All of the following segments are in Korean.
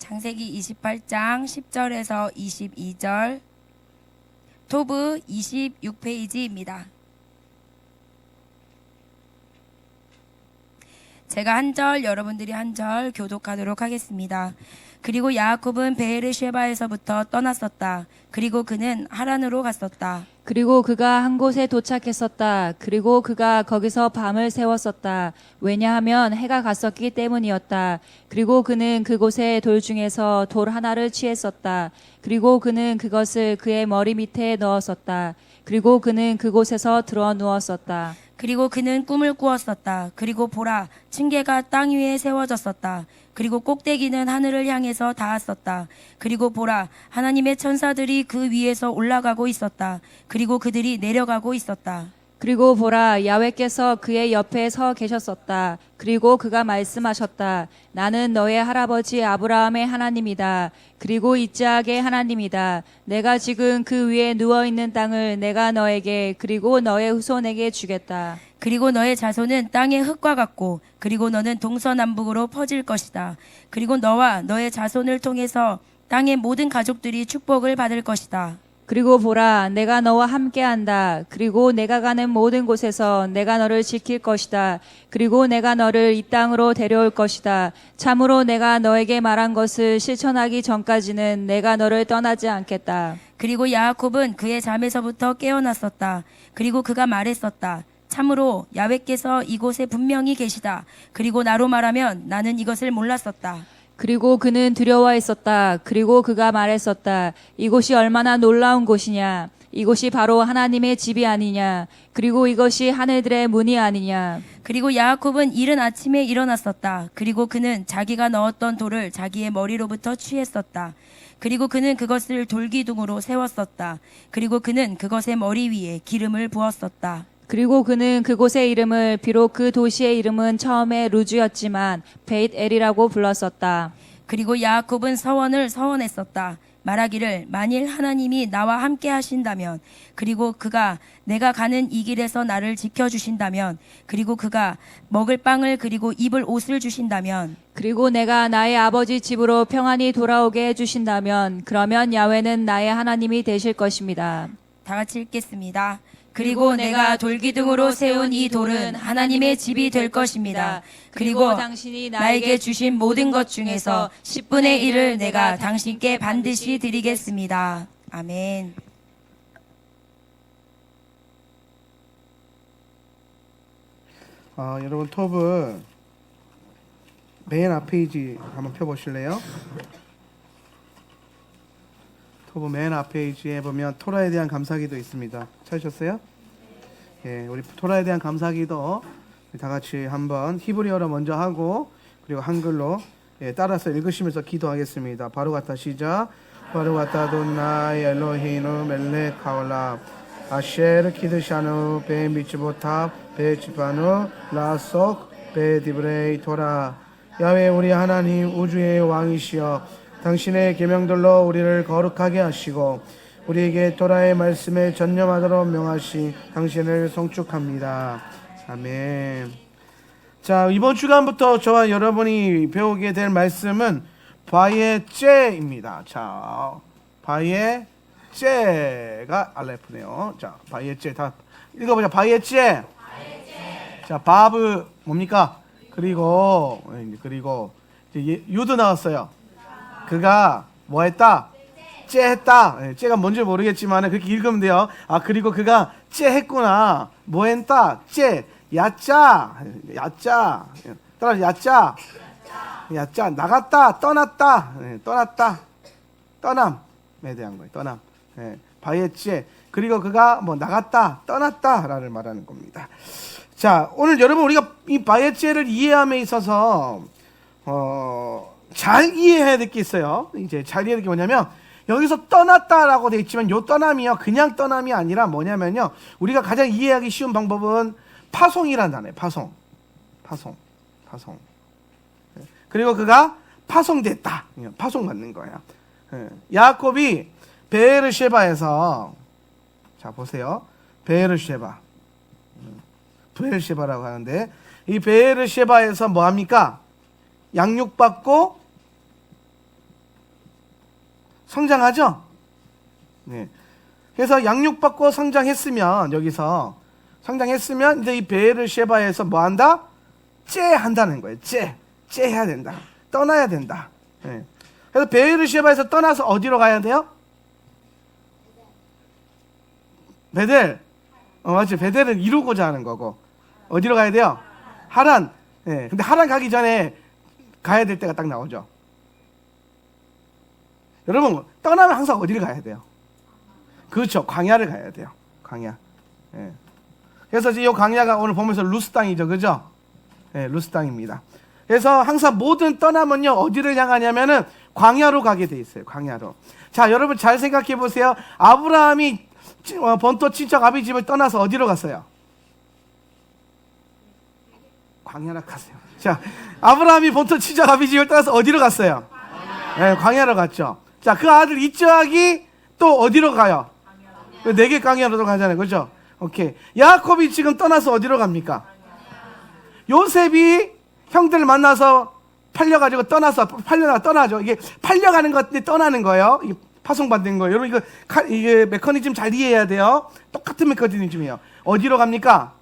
창세기 28장 10절에서 22절, 토브 26페이지입니다. 제가 한 절, 여러분들이 한 절 교독하도록 하겠습니다. 그리고 야곱은 베에르쉐바에서부터 떠났었다. 그리고 그는 하란으로 갔었다. 그리고 그가 한 곳에 도착했었다. 그리고 그가 거기서 밤을 새웠었다. 왜냐하면 해가 갔었기 때문이었다. 그리고 그는 그곳의 돌 중에서 돌 하나를 취했었다. 그리고 그는 그것을 그의 머리 밑에 넣었었다. 그리고 그는 그곳에서 들어 누웠었다. 그리고 그는 꿈을 꾸었었다. 그리고 보라, 층계가 땅 위에 세워졌었다. 그리고 꼭대기는 하늘을 향해서 닿았었다. 그리고 보라, 하나님의 천사들이 그 위에서 올라가고 있었다. 그리고 그들이 내려가고 있었다. 그리고 보라, 야훼께서 그의 옆에 서 계셨었다. 그리고 그가 말씀하셨다. 나는 너의 할아버지 아브라함의 하나님이다. 그리고 이삭의 하나님이다. 내가 지금 그 위에 누워있는 땅을 내가 너에게 그리고 너의 후손에게 주겠다. 그리고 너의 자손은 땅의 흙과 같고, 그리고 너는 동서남북으로 퍼질 것이다. 그리고 너와 너의 자손을 통해서 땅의 모든 가족들이 축복을 받을 것이다. 그리고 보라, 내가 너와 함께한다. 그리고 내가 가는 모든 곳에서 내가 너를 지킬 것이다. 그리고 내가 너를 이 땅으로 데려올 것이다. 참으로 내가 너에게 말한 것을 실천하기 전까지는 내가 너를 떠나지 않겠다. 그리고 야곱은 그의 잠에서부터 깨어났었다. 그리고 그가 말했었다. 참으로 야훼께서 이곳에 분명히 계시다. 그리고 나로 말하면 나는 이것을 몰랐었다. 그리고 그는 두려워 했었다. 그리고 그가 말했었다. 이곳이 얼마나 놀라운 곳이냐. 이곳이 바로 하나님의 집이 아니냐. 그리고 이것이 하늘들의 문이 아니냐. 그리고 야곱은 이른 아침에 일어났었다. 그리고 그는 자기가 넣었던 돌을 자기의 머리로부터 취했었다. 그리고 그는 그것을 돌기둥으로 세웠었다. 그리고 그는 그것의 머리 위에 기름을 부었었다. 그리고 그는 그곳의 이름을 비록 그 도시의 이름은 처음에 루즈였지만 베잇엘이라고 불렀었다. 그리고 야곱은 서원을 서원했었다. 말하기를 만일 하나님이 나와 함께 하신다면, 그리고 그가 내가 가는 이 길에서 나를 지켜주신다면, 그리고 그가 먹을 빵을 그리고 입을 옷을 주신다면, 그리고 내가 나의 아버지 집으로 평안히 돌아오게 해주신다면 그러면 야훼는 나의 하나님이 되실 것입니다. 다 같이 읽겠습니다. 그리고 내가 돌기둥으로 세운 이 돌은 하나님의 집이 될 것입니다. 그리고 당신이 나에게 주신 모든 것 중에서 10분의 1을 내가 당신께 반드시 드리겠습니다. 아멘. 여러분 톱은 맨 앞 페이지 한번 펴보실래요? 톱은 맨 앞 페이지에 보면 토라에 대한 감사기도 있습니다. 찾으셨어요? 예, 우리 토라에 대한 감사기도 다 같이 한번 히브리어로 먼저 하고 그리고 한글로 따라서 읽으시면서 기도하겠습니다. 바로 같다 시작. 바로 같다 돈나이 엘로히누 멜렉 하올라 아셰르 키드샤누 베 미츠보탑 베 지파누 라속 베 디브레이 토라. 야훼 우리 하나님 우주의 왕이시여, 당신의 계명들로 우리를 거룩하게 하시고 우리에게 토라의 말씀에 전념하도록 명하신 당신을 송축합니다. 아멘. 자, 이번 주간부터 저와 여러분이 배우게 될 말씀은 바예제입니다. 자, 바예제가 알레프네요. 자, 바예제 다 읽어보자. 바예제. 자, 바브 뭡니까? 그리고 이제 유도 나왔어요. 그가 뭐 했다? 째했다. 째가 뭔지 모르겠지만 그렇게 읽으면 돼요. 그리고 그가 째했구나. 뭐 했다? 째. 야짜. 따라 야짜. 나갔다. 떠났다. 떠났다. 떠남에 대한 거예요. 떠남. 바예째. 그리고 그가 뭐 나갔다. 떠났다라를 말하는 겁니다. 자, 오늘 여러분 우리가 이 바예째를 이해함에 있어서 잘 이해해야 될 게 있어야 이제 잘 이해해야 될 게 뭐냐면, 여기서 떠났다라고 되어 있지만 요 떠남이요 그냥 떠남이 아니라 뭐냐면요, 우리가 가장 이해하기 쉬운 방법은 파송이라는 단어예요. 파송. 그리고 그가 파송됐다. 파송받는 거야. 야곱이 베에르쉐바에서, 자 보세요, 베에르쉐바라고 하는데, 이 베에르쉐바에서 뭐 합니까? 양육받고 성장하죠? 네. 그래서 양육받고 성장했으면, 여기서 성장했으면 이제 이 베에르셰바에서 뭐 한다? 째한다는 거예요. 째해야 된다. 떠나야 된다. 네. 그래서 베에르셰바에서 떠나서 어디로 가야 돼요? 베델. 맞지. 베델은 이루고자 하는 거고. 어디로 가야 돼요? 하란. 네. 근데 하란 가기 전에 가야 될 때가 딱 나오죠. 여러분, 떠나면 항상 어디를 가야 돼요? 그렇죠. 광야를 가야 돼요. 광야. 예. 그래서 이 광야가 오늘 보면서 루스 땅이죠. 그죠? 예, 루스 땅입니다. 그래서 항상 모든 떠남은요, 어디를 향하냐면은 광야로 가게 돼 있어요. 광야로. 자, 여러분 잘 생각해 보세요. 아브라함이 본토 친척 아비 집을 떠나서 어디로 갔어요? 광야로 갔어요. 자, 아브라함이 본토 친척 아비 집을 떠나서 어디로 갔어요? 예, 광야로 갔죠. 자, 그 아들 이삭이 또 어디로 가요? 네개 광야로 가잖아요. 그죠? 오케이. 야곱이 지금 떠나서 어디로 갑니까? 요셉이 형들을 만나서 팔려가지고 떠나죠. 이게 팔려가는 것들이 떠나는 거예요. 이게 파송받는 거예요. 여러분, 이게 메커니즘 잘 이해해야 돼요. 똑같은 메커니즘이에요. 어디로 갑니까?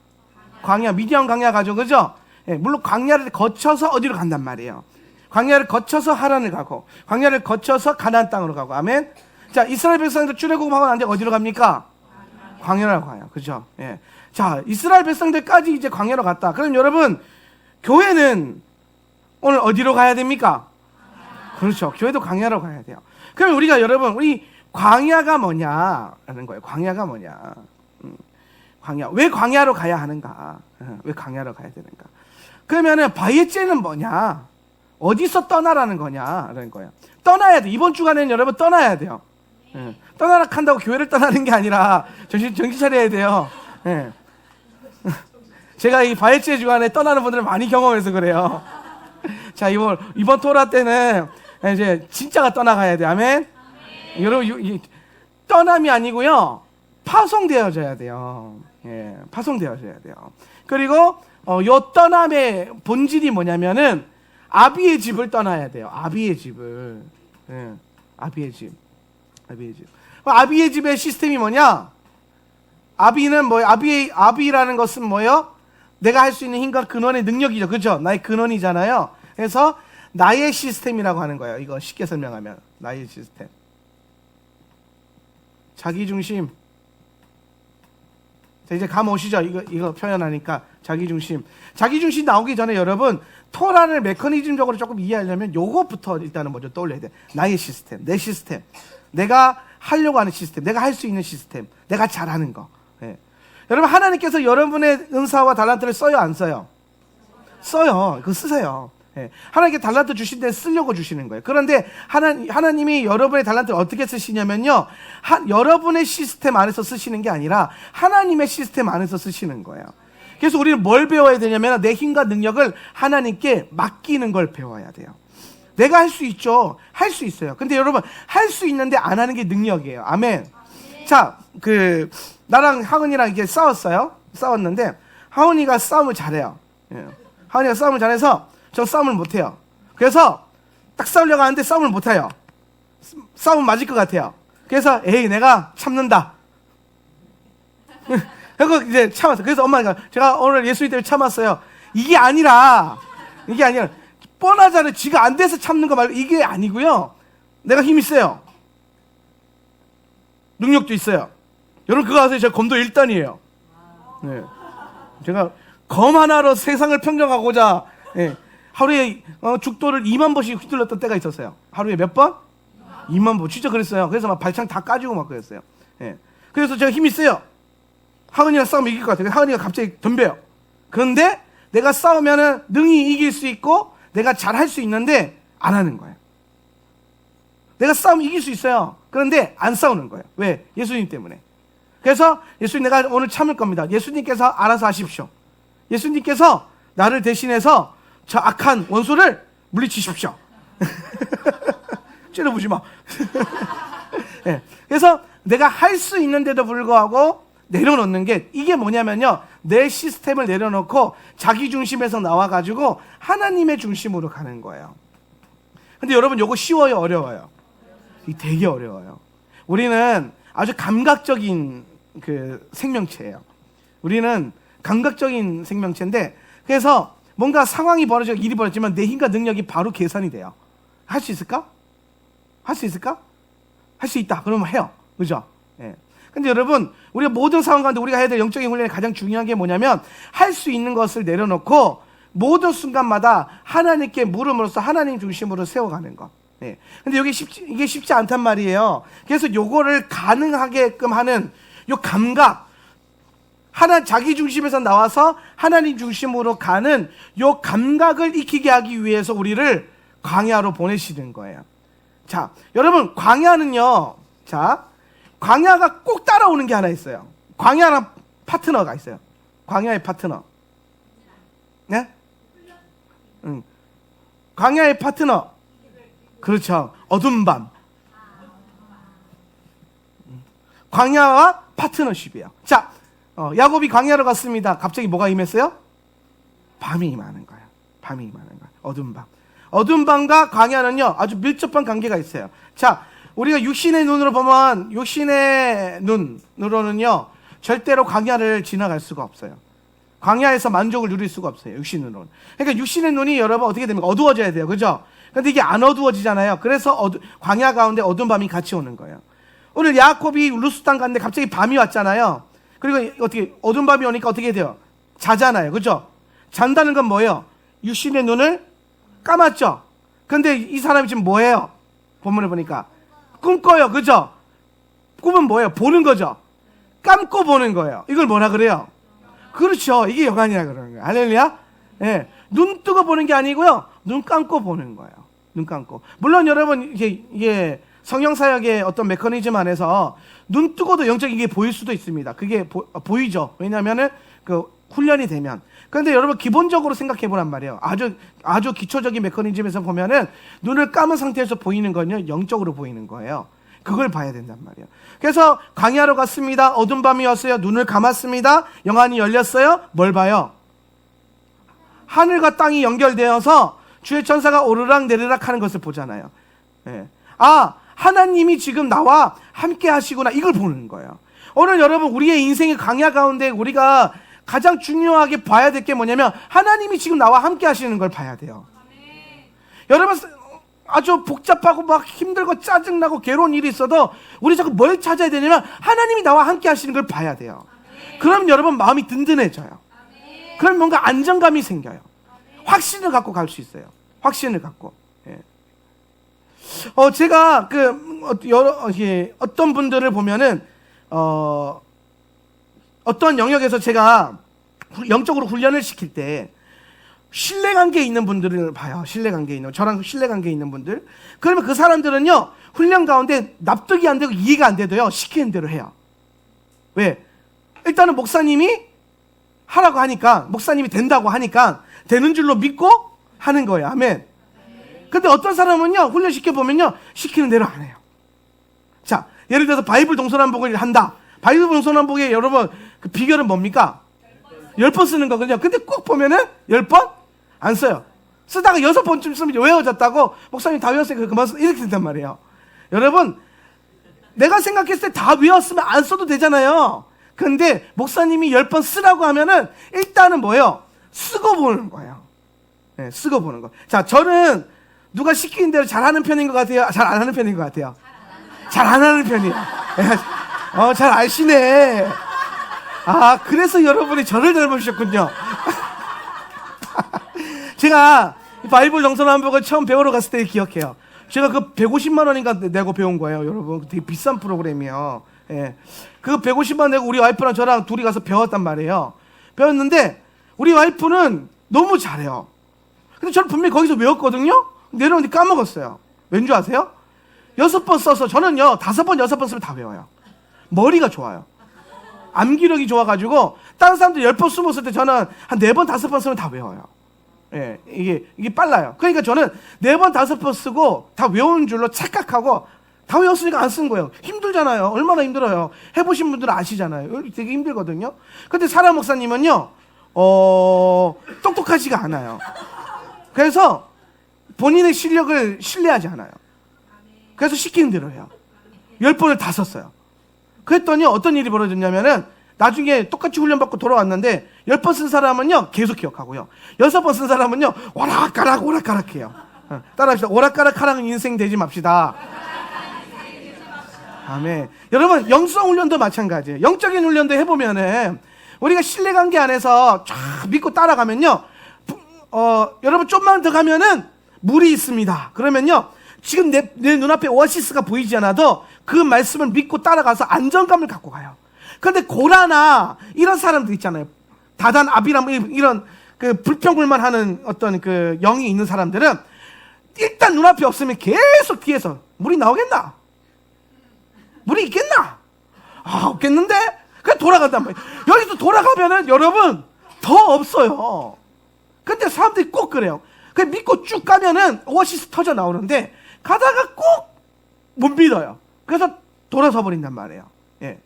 광야, 미디안 광야 가죠. 그죠? 예, 물론 광야를 거쳐서 어디로 간단 말이에요. 광야를 거쳐서 하란을 가고, 광야를 거쳐서 가나안 땅으로 가고. 아멘. 자, 이스라엘 백성들 출애굽하고 난 뒤에 어디로 갑니까? 광야로 가요. 그죠? 예. 자, 이스라엘 백성들까지 이제 광야로 갔다. 그럼 여러분, 교회는 오늘 어디로 가야 됩니까? 그렇죠. 교회도 광야로 가야 돼요. 그럼 우리가 여러분, 우리 광야가 뭐냐라는 거예요. 광야가 뭐냐. 광야. 왜 광야로 가야 하는가? 왜 광야로 가야 되는가? 그러면은 바예제는 뭐냐? 어디서 떠나라는 거냐라는 거예요. 떠나야 돼. 이번 주간에는 여러분 떠나야 돼요. 떠나라 한다고 교회를 떠나는 게 아니라 정신 차려야 돼요. 예. 제가 이 바예제 주간에 떠나는 분들을 많이 경험해서 그래요. 자, 이번 토라 때는 이제 진짜가 떠나가야 돼. 아멘. 여러분, 떠남이 아니고요, 파송되어져야 돼요. 예, 파송되어져야 돼요. 그리고 요 떠남의 본질이 뭐냐면은 아비의 집을 떠나야 돼요. 아비의 집을. 예, 아비의 집. 아비의 집의 시스템이 뭐냐? 아비는 뭐예요? 아비라는 것은 뭐예요? 내가 할 수 있는 힘과 근원의 능력이죠. 그죠? 나의 근원이잖아요. 그래서 나의 시스템이라고 하는 거예요. 이거 쉽게 설명하면 나의 시스템. 자기중심. 자, 이제 감 오시죠? 이거 표현하니까 자기중심. 자기중심 나오기 전에 여러분, 토라를 메커니즘적으로 조금 이해하려면 요것부터 일단은 먼저 떠올려야 돼. 나의 시스템, 내 시스템. 내가 하려고 하는 시스템, 내가 할 수 있는 시스템, 내가 잘하는 거. 예. 여러분, 하나님께서 여러분의 은사와 달란트를 써요, 안 써요? 써요. 그거 쓰세요. 예. 하나님께 달란트 주신 데 쓰려고 주시는 거예요. 그런데 하나님이 여러분의 달란트를 어떻게 쓰시냐면요, 여러분의 시스템 안에서 쓰시는 게 아니라 하나님의 시스템 안에서 쓰시는 거예요. 그래서 우리는 뭘 배워야 되냐면 내 힘과 능력을 하나님께 맡기는 걸 배워야 돼요. 내가 할 수 있죠. 할 수 있어요. 근데 여러분, 할 수 있는데 안 하는 게 능력이에요. 아멘. 자, 나랑 하은이랑 이게 싸웠는데, 하은이가 싸움을 잘해요. 예. 하은이가 싸움을 잘해서 저 싸움을 못해요. 그래서 딱 싸우려고 하는데 싸움을 못해요. 싸움 맞을 것 같아요. 그래서 내가 참는다. 그리고 이제 참았어요. 그래서 엄마가, 제가 오늘 예수님 때문에 참았어요. 이게 아니라 뻔하잖아요. 지가 안 돼서 참는 거 말고 이게 아니고요. 내가 힘이 세요. 능력도 있어요. 여러분 그거 아세요? 제가 검도 1단이에요. 네. 제가 검 하나로 세상을 평정하고자 하루에 죽도를 2만 번씩 휘둘렀던 때가 있었어요. 하루에 몇 번? 2만 번. 진짜 그랬어요. 그래서 막 발창 다 까지고 막 그랬어요. 그래서 제가 힘이 세요. 하은이랑 싸우면 이길 것 같아요. 하은이가 갑자기 덤벼요. 그런데 내가 싸우면은 능히 이길 수 있고 내가 잘할 수 있는데 안 하는 거예요. 내가 싸우면 이길 수 있어요. 그런데 안 싸우는 거예요. 왜? 예수님 때문에. 그래서 예수님, 내가 오늘 참을 겁니다. 예수님께서 알아서 하십시오. 예수님께서 나를 대신해서 저 악한 원수를 물리치십시오. 째려보지 마. 네. 그래서 내가 할 수 있는데도 불구하고 내려놓는 게, 이게 뭐냐면요, 내 시스템을 내려놓고 자기 중심에서 나와가지고 하나님의 중심으로 가는 거예요. 근데 여러분, 요거 쉬워요, 어려워요? 이 되게 어려워요. 우리는 아주 감각적인 그 생명체예요. 우리는 감각적인 생명체인데, 그래서 뭔가 상황이 벌어지고 일이 벌어지면 내 힘과 능력이 바로 계산이 돼요. 할 수 있을까? 할 수 있을까? 할 수 있다. 그러면 해요. 그죠? 예. 근데 여러분, 우리가 모든 상황 가운데 우리가 해야 될 영적인 훈련의 가장 중요한 게 뭐냐면, 할 수 있는 것을 내려놓고 모든 순간마다 하나님께 물음으로써 하나님 중심으로 세워가는 것. 예. 근데 이게 쉽지 않단 말이에요. 그래서 요거를 가능하게끔 하는 요 감각, 자기 중심에서 나와서 하나님 중심으로 가는 요 감각을 익히게 하기 위해서 우리를 광야로 보내시는 거예요. 자, 여러분, 광야는요, 자, 광야가 꼭 따라오는 게 하나 있어요. 광야랑 파트너가 있어요. 광야의 파트너. 네? 광야의 파트너. 그렇죠. 어두운 밤. 광야와 파트너십이에요. 자, 야곱이 광야로 갔습니다. 갑자기 뭐가 임했어요? 밤이 임하는 거예요. 밤이 임하는 거예요. 어두운 밤. 어두운 밤과 광야는요, 아주 밀접한 관계가 있어요. 자, 우리가 육신의 눈으로 보면, 육신의 눈으로는요, 절대로 광야를 지나갈 수가 없어요. 광야에서 만족을 누릴 수가 없어요. 육신 눈으로는. 그러니까 육신의 눈이 여러분 어떻게 됩니까? 어두워져야 돼요. 그죠? 근데 이게 안 어두워지잖아요. 그래서 광야 가운데 어두운 밤이 같이 오는 거예요. 오늘 야곱이 루스 땅 갔는데 갑자기 밤이 왔잖아요. 그리고 어떻게, 어두운 밤이 오니까 어떻게 돼요? 자잖아요. 그죠? 잔다는 건 뭐예요? 육신의 눈을 감았죠? 근데 이 사람이 지금 뭐예요? 본문에 보니까 꿈꿔요. 그죠? 꿈은 뭐예요? 보는 거죠? 감고 보는 거예요. 이걸 뭐라 그래요? 그렇죠. 이게 영안이라 그러는 거예요. 할렐루야? 예. 눈 뜨고 보는 게 아니고요. 눈 감고 보는 거예요. 눈 감고. 물론 여러분, 이게 성령사역의 어떤 메커니즘 안에서 눈 뜨고도 영적인 게 보일 수도 있습니다. 그게 보이죠. 왜냐면은 그 훈련이 되면. 그런데 여러분, 기본적으로 생각해 보란 말이에요. 아주 기초적인 메커니즘에서 보면은 눈을 감은 상태에서 보이는 건요, 영적으로 보이는 거예요. 그걸 봐야 된단 말이에요. 그래서 광야로 갔습니다. 어두운 밤이 왔어요. 눈을 감았습니다. 영안이 열렸어요. 뭘 봐요? 하늘과 땅이 연결되어서 주의 천사가 오르락 내리락 하는 것을 보잖아요. 예. 아, 하나님이 지금 나와 함께 하시구나. 이걸 보는 거예요. 오늘 여러분, 우리의 인생의 광야 가운데 우리가 가장 중요하게 봐야 될 게 뭐냐면, 하나님이 지금 나와 함께 하시는 걸 봐야 돼요. 여러분, 아주 복잡하고 막 힘들고 짜증나고 괴로운 일이 있어도 우리 자꾸 뭘 찾아야 되냐면, 하나님이 나와 함께 하시는 걸 봐야 돼요. 그럼 여러분, 마음이 든든해져요. 그럼 뭔가 안정감이 생겨요. 확신을 갖고 갈 수 있어요. 확신을 갖고. 예. 제가 어떤 분들을 보면은 어떤 영역에서 제가 영적으로 훈련을 시킬 때 신뢰관계에 있는 분들을 봐요. 신뢰관계에 있는, 저랑 신뢰관계에 있는 분들. 그러면 그 사람들은요, 훈련 가운데 납득이 안 되고 이해가 안 돼도요, 시키는 대로 해요. 왜? 일단은 목사님이 하라고 하니까, 목사님이 된다고 하니까 되는 줄로 믿고 하는 거예요. 아멘. 근데 어떤 사람은요, 훈련시켜보면요, 시키는 대로 안 해요. 자, 예를 들어서 바이블 동서남북을 한다. 바이블 동서남북의 여러분, 그 비결은 뭡니까? 10번 쓰는 거거든요. 근데 꼭 보면은 10번 안 써요. 쓰다가 6번쯤 쓰면 외워졌다고, 목사님 다 외웠으니까 그만 써. 이렇게 된단 말이에요. 여러분, 내가 생각했을 때 다 외웠으면 안 써도 되잖아요. 근데 목사님이 10번 쓰라고 하면은 일단은 뭐예요? 쓰고 보는 거예요. 네, 쓰고 보는 거. 자, 저는 누가 시키는 대로 잘하는 편인 것 같아요? 잘 안 하는 편인 것 같아요? 잘 안 하는 편이에요. 잘 아시네. 아, 그래서 여러분이 저를 닮으셨군요. 제가 바이블 동서남북을 처음 배우러 갔을 때 기억해요. 제가 그 150만 원인가 내고 배운 거예요, 여러분. 되게 비싼 프로그램이에요. 예. 그 150만 원 내고 우리 와이프랑 저랑 둘이 가서 배웠단 말이에요. 배웠는데 우리 와이프는 너무 잘해요. 근데 저는 분명히 거기서 외웠거든요. 내려오는데 까먹었어요. 왠 줄 아세요? 6번 써서, 저는요 5번 6번 쓰면 다 외워요. 머리가 좋아요. 암기력이 좋아가지고 다른 사람들 10번 20번 쓸 때 저는 한 4번 5번 쓰면 다 외워요. 예, 이게 빨라요. 그러니까 저는 4번 5번 쓰고 다 외운 줄로 착각하고, 다 외웠으니까 안 쓴 거예요. 힘들잖아요. 얼마나 힘들어요. 해보신 분들은 아시잖아요. 되게 힘들거든요. 근데 사라 목사님은요, 똑똑하지가 않아요. 그래서 본인의 실력을 신뢰하지 않아요. 그래서 시키는 대로 해요. 10번을 다 썼어요. 그랬더니 어떤 일이 벌어졌냐면은 나중에 똑같이 훈련받고 돌아왔는데 10번 쓴 사람은요 계속 기억하고요. 6번 쓴 사람은요 오락가락 오락가락 해요. 따라합시다. 오락가락 하라는 인생 되지 맙시다. 아멘. 여러분 영성 훈련도 마찬가지예요. 영적인 훈련도 해보면은 우리가 신뢰관계 안에서 쫙 믿고 따라가면요 여러분 좀만 더 가면은 물이 있습니다. 그러면요 지금 내 눈앞에 오아시스가 보이지 않아도 그 말씀을 믿고 따라가서 안정감을 갖고 가요. 그런데 고라나 이런 사람들 있잖아요. 다단 아비람 이런 그 불평불만하는 어떤 그 영이 있는 사람들은 일단 눈앞에 없으면 계속 뒤에서 물이 나오겠나? 물이 있겠나? 아 없겠는데? 그냥 돌아간단 말이에요. 여기서 돌아가면은 여러분 더 없어요. 근데 사람들이 꼭 그래요. 그냥 믿고 쭉 가면은 오아시스 터져 나오는데 가다가 꼭 못 믿어요. 그래서 돌아서 버린단 말이에요. 예.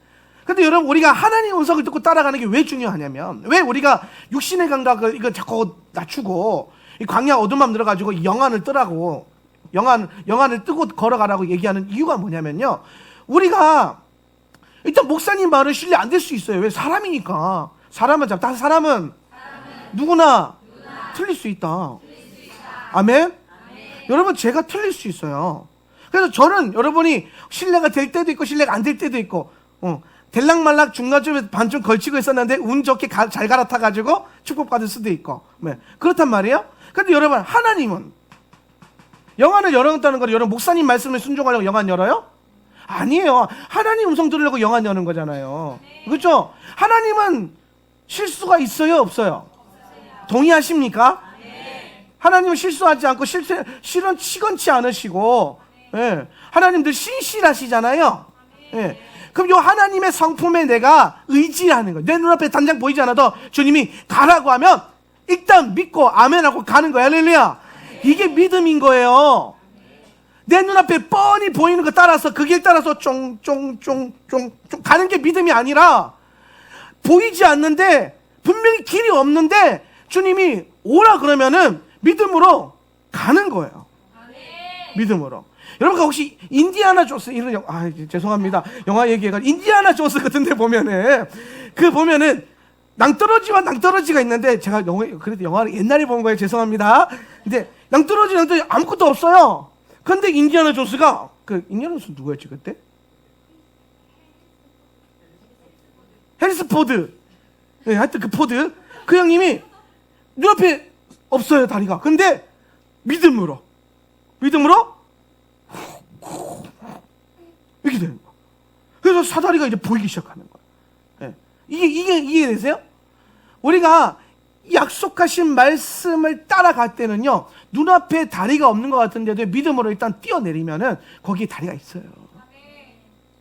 근데 여러분 우리가 하나님의 음성을 듣고 따라가는 게 왜 중요하냐면 왜 우리가 육신의 감각을 이거 자꾸 낮추고 이 광야 어둠만 들어가지고 영안을 뜨라고 영안을 뜨고 걸어가라고 얘기하는 이유가 뭐냐면요. 우리가 일단 목사님 말은 신뢰 안 될 수 있어요. 왜? 사람이니까. 사람은 누구나 틀릴 수 있다. 아멘? 여러분 제가 틀릴 수 있어요. 그래서 저는 여러분이 신뢰가 될 때도 있고 신뢰가 안 될 때도 있고 될락말락 중간쯤에 반쯤 걸치고 있었는데 운 좋게 잘 갈아타가지고 축복받을 수도 있고 그렇단 말이에요. 근데 여러분 하나님은 영안을 열었다는 걸 여러분 목사님 말씀을 순종하려고 영안 열어요? 아니에요. 하나님 음성 들으려고 영안 여는 거잖아요. 그렇죠? 하나님은 실수가 있어요 없어요? 동의하십니까? 하나님은 실수하지 않고 실은 시건치 않으시고 하나님 늘 신실하시잖아요. 그럼 요 하나님의 성품에 내가 의지하는 거예요. 내 눈앞에 당장 보이지 않아도 주님이 가라고 하면 일단 믿고 아멘하고 가는 거야. 할렐루야. 이게 믿음인 거예요. 내 눈앞에 뻔히 보이는 거 따라서 그 길 따라서 쫑쫑쫑쫑 가는 게 믿음이 아니라 보이지 않는데 분명히 길이 없는데 주님이 오라 그러면은 믿음으로 가는 거예요. 믿음으로. 여러분 혹시 인디아나 존스 이런 죄송합니다. 영화 얘기해가지고 인디아나 존스 같은데 보면은 낭떠러지가 있는데 제가 그래도 영화를 옛날에 본 거예요. 죄송합니다. 근데 낭떠러지 아무것도 없어요. 근데 인디아나 존스가 인디아나 존스 누구였지 그때? 해리스 포드. 하여튼 그 포드 그 형님이 눈앞에 없어요 다리가. 근데 믿음으로 이렇게 되는 거야. 그래서 사다리가 이제 보이기 시작하는 거야. 이게 이해되세요? 우리가 약속하신 말씀을 따라갈 때는요 눈앞에 다리가 없는 것 같은데도 믿음으로 일단 뛰어내리면은 거기에 다리가 있어요.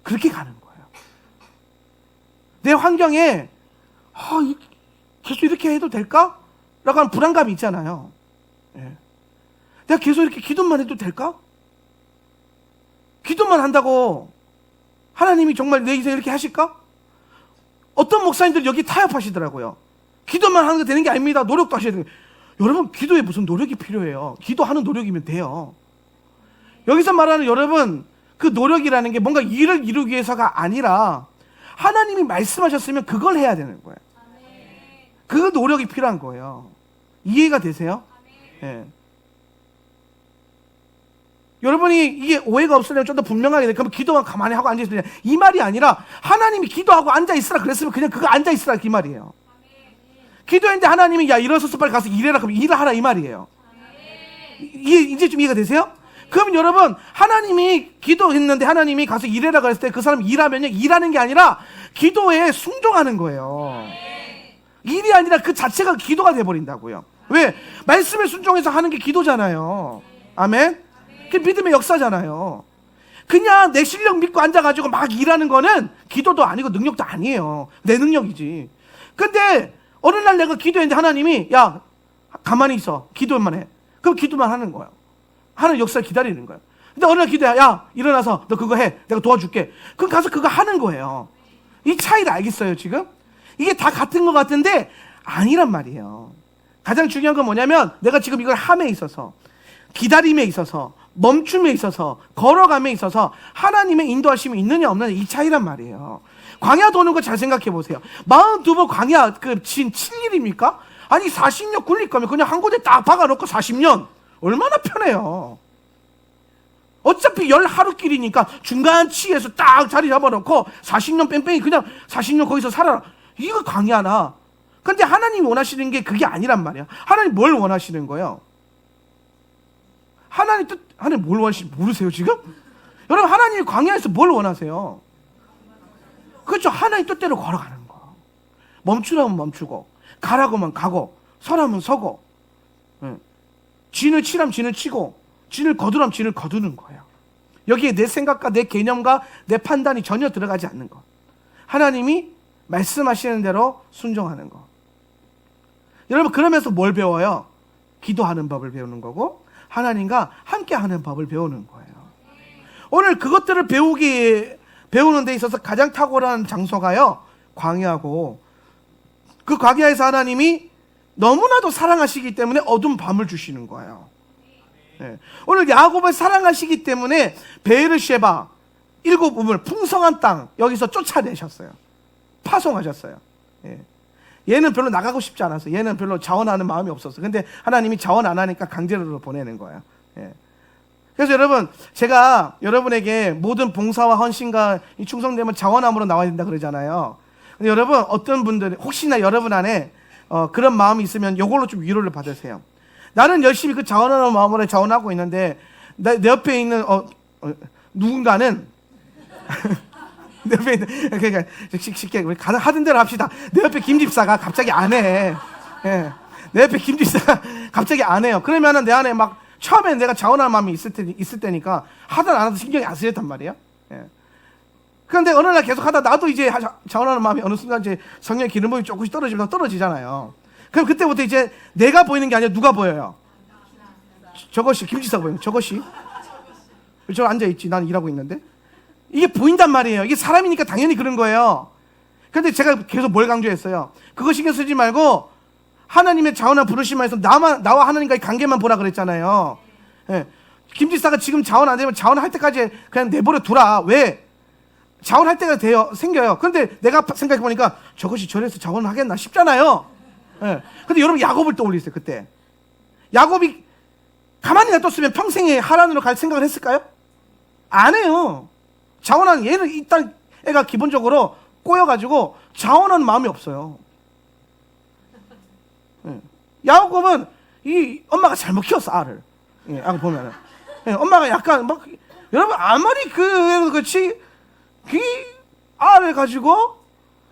그렇게 가는 거예요. 내 환경에 계속 이렇게 해도 될까? 라고 하는 불안감이 있잖아요. 내가 계속 이렇게 기도만 해도 될까? 기도만 한다고 하나님이 정말 내 인생 이렇게 하실까? 어떤 목사님들 여기 타협하시더라고요. 기도만 하는 게 되는 게 아닙니다. 노력도 하셔야 돼요. 여러분 기도에 무슨 노력이 필요해요? 기도하는 노력이면 돼요. 여기서 말하는 여러분 그 노력이라는 게 뭔가 일을 이루기 위해서가 아니라 하나님이 말씀하셨으면 그걸 해야 되는 거예요. 그 노력이 필요한 거예요. 이해가 되세요? 여러분이 이게 오해가 없으려면 좀 더 분명하게 돼. 그러면 기도만 가만히 하고 앉아있으냐 이 말이 아니라 하나님이 기도하고 앉아있으라 그랬으면 그냥 그거 앉아있으라 그 말이에요. 기도했는데 하나님이 야 일어서서 빨리 가서 일해라 그럼 일을 하라 이 말이에요. 이제 좀 이해가 되세요? 그럼 여러분 하나님이 기도했는데 하나님이 가서 일해라 그랬을 때 그 사람 일하면요 일하는 게 아니라 기도에 순종하는 거예요. 일이 아니라 그 자체가 기도가 돼버린다고요. 왜? 말씀에 순종해서 하는 게 기도잖아요. 아멘? 그게 믿음의 역사잖아요. 그냥 내 실력 믿고 앉아가지고 막 일하는 거는 기도도 아니고 능력도 아니에요. 내 능력이지. 근데 어느 날 내가 기도했는데 하나님이 야 가만히 있어 기도만 해. 그럼 기도만 하는 거예요. 하는 역사를 기다리는 거예요. 근데 어느 날 기도해 야 일어나서 너 그거 해 내가 도와줄게. 그럼 가서 그거 하는 거예요. 이 차이를 알겠어요 지금? 이게 다 같은 것 같은데 아니란 말이에요. 가장 중요한 건 뭐냐면 내가 지금 이걸 함에 있어서 기다림에 있어서, 멈춤에 있어서, 걸어감에 있어서 하나님의 인도하심이 있느냐 없느냐 이 차이란 말이에요. 광야 도는 거 잘 생각해 보세요. 42번 광야 진 7일입니까? 아니 40년 굴릴 거면 그냥 한 곳에 딱 박아놓고 40년 얼마나 편해요. 어차피 10하루길이니까 중간치에서 딱 자리 잡아놓고 40년 뺑뺑이 그냥 40년 거기서 살아라. 이거 광야나. 근데 하나님이 원하시는 게 그게 아니란 말이야. 하나님 뭘 원하시는 거예요? 하나님 뜻, 하나님 뭘 원하시는지 모르세요 지금? 여러분 하나님이 광야에서 뭘 원하세요? 그렇죠. 하나님 뜻대로 걸어가는 거. 멈추라면 멈추고, 가라고만 가고, 서라면 서고, 진을 치라면 진을 치고, 진을 거두라면 진을 거두는 거예요. 여기에 내 생각과 내 개념과 내 판단이 전혀 들어가지 않는 것. 하나님이 말씀하시는 대로 순종하는 것. 여러분 그러면서 뭘 배워요? 기도하는 법을 배우는 거고 하나님과 함께하는 법을 배우는 거예요. 오늘 그것들을 배우는 데 있어서 가장 탁월한 장소가요 광야고, 그 광야에서 하나님이 너무나도 사랑하시기 때문에 어두운 밤을 주시는 거예요. 네. 오늘 야곱을 사랑하시기 때문에 베에르쉐바 7우물 풍성한 땅 여기서 쫓아내셨어요. 파송하셨어요. 예. 얘는 별로 나가고 싶지 않았어요. 얘는 별로 자원하는 마음이 없었어요. 근데 하나님이 자원 안 하니까 강제로 보내는 거예요. 예. 그래서 여러분 제가 여러분에게 모든 봉사와 헌신과 이 충성됨은 자원함으로 나와야 된다 그러잖아요. 근데 여러분 어떤 분들 혹시나 여러분 안에 그런 마음이 있으면 이걸로 좀 위로를 받으세요. 나는 열심히 그 자원하는 마음으로 자원하고 있는데 내 옆에 있는 누군가는 내 옆에 있는, 그러니까 쉽게 우리 하던 대로 합시다. 내 옆에 김 집사가 갑자기 안 해. 예. 내 옆에 김 집사가 갑자기 안 해요. 그러면은 내 안에 막 처음에 내가 자원하는 마음이 있을 때니까 하든 안 하든 신경이 안 쓰였단 말이에요. 예. 그런데 어느 날 계속 하다 나도 이제 자원하는 마음이 어느 순간 이제 성령의 기름 부음이 조금씩 떨어지잖아요. 그럼 그때부터 이제 내가 보이는 게 아니라 누가 보여요? 저것이 김지사가 보이는 저것이. 저 앉아있지. 난 일하고 있는데. 이게 보인단 말이에요. 이게 사람이니까 당연히 그런 거예요. 그런데 제가 계속 뭘 강조했어요? 그거 신경 쓰지 말고 하나님의 자원한 부르심에서 나와 하나님과의 관계만 보라 그랬잖아요. 예. 김지사가 지금 자원 안 되면 자원할 때까지 그냥 내버려 두라. 왜? 자원할 때가 생겨요. 그런데 내가 생각해 보니까 저것이 저래서 자원을 하겠나 싶잖아요. 예. 근데 여러분 야곱을 떠올리세요. 그때 야곱이 가만히 놔뒀으면 평생에 하란으로 갈 생각을 했을까요? 안 해요. 자원한 얘는 일단 애가 기본적으로 꼬여가지고 자원하는 마음이 없어요. 예. 야곱은 이 엄마가 잘못 키웠어 알을. 예, 아까 보면은 예, 엄마가 약간 막 여러분 아무리 그렇지 그 알을 가지고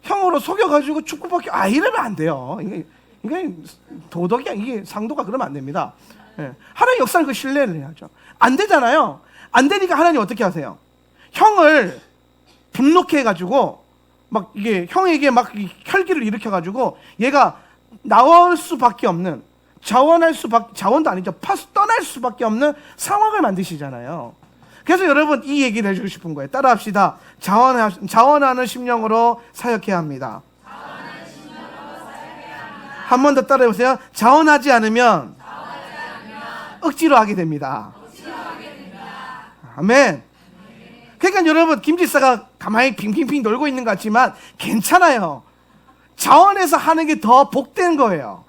형으로 속여가지고 축구밖에 이러면 안 돼요. 이게 도덕이 이게 상도가 그러면 안 됩니다. 예. 하나님 역사를 그 신뢰를 해야죠. 안 되잖아요. 안 되니까 하나님 어떻게 하세요? 형을 분노케 해가지고 막 이게 형에게 막 혈기를 일으켜가지고 얘가 나올 수밖에 없는 자원도 아니죠. 떠날 수밖에 없는 상황을 만드시잖아요. 그래서 여러분 이 얘기를 해주고 싶은 거예요. 따라합시다. 자원하는 심령으로 사역해야 합니다. 한 번 더 따라해보세요. 자원하지 않으면 억지로 하게 됩니다. 아멘. 그러니까 여러분 김지사가 가만히 빙빙빙 놀고 있는 것 같지만 괜찮아요. 자원해서 하는 게 더 복된 거예요.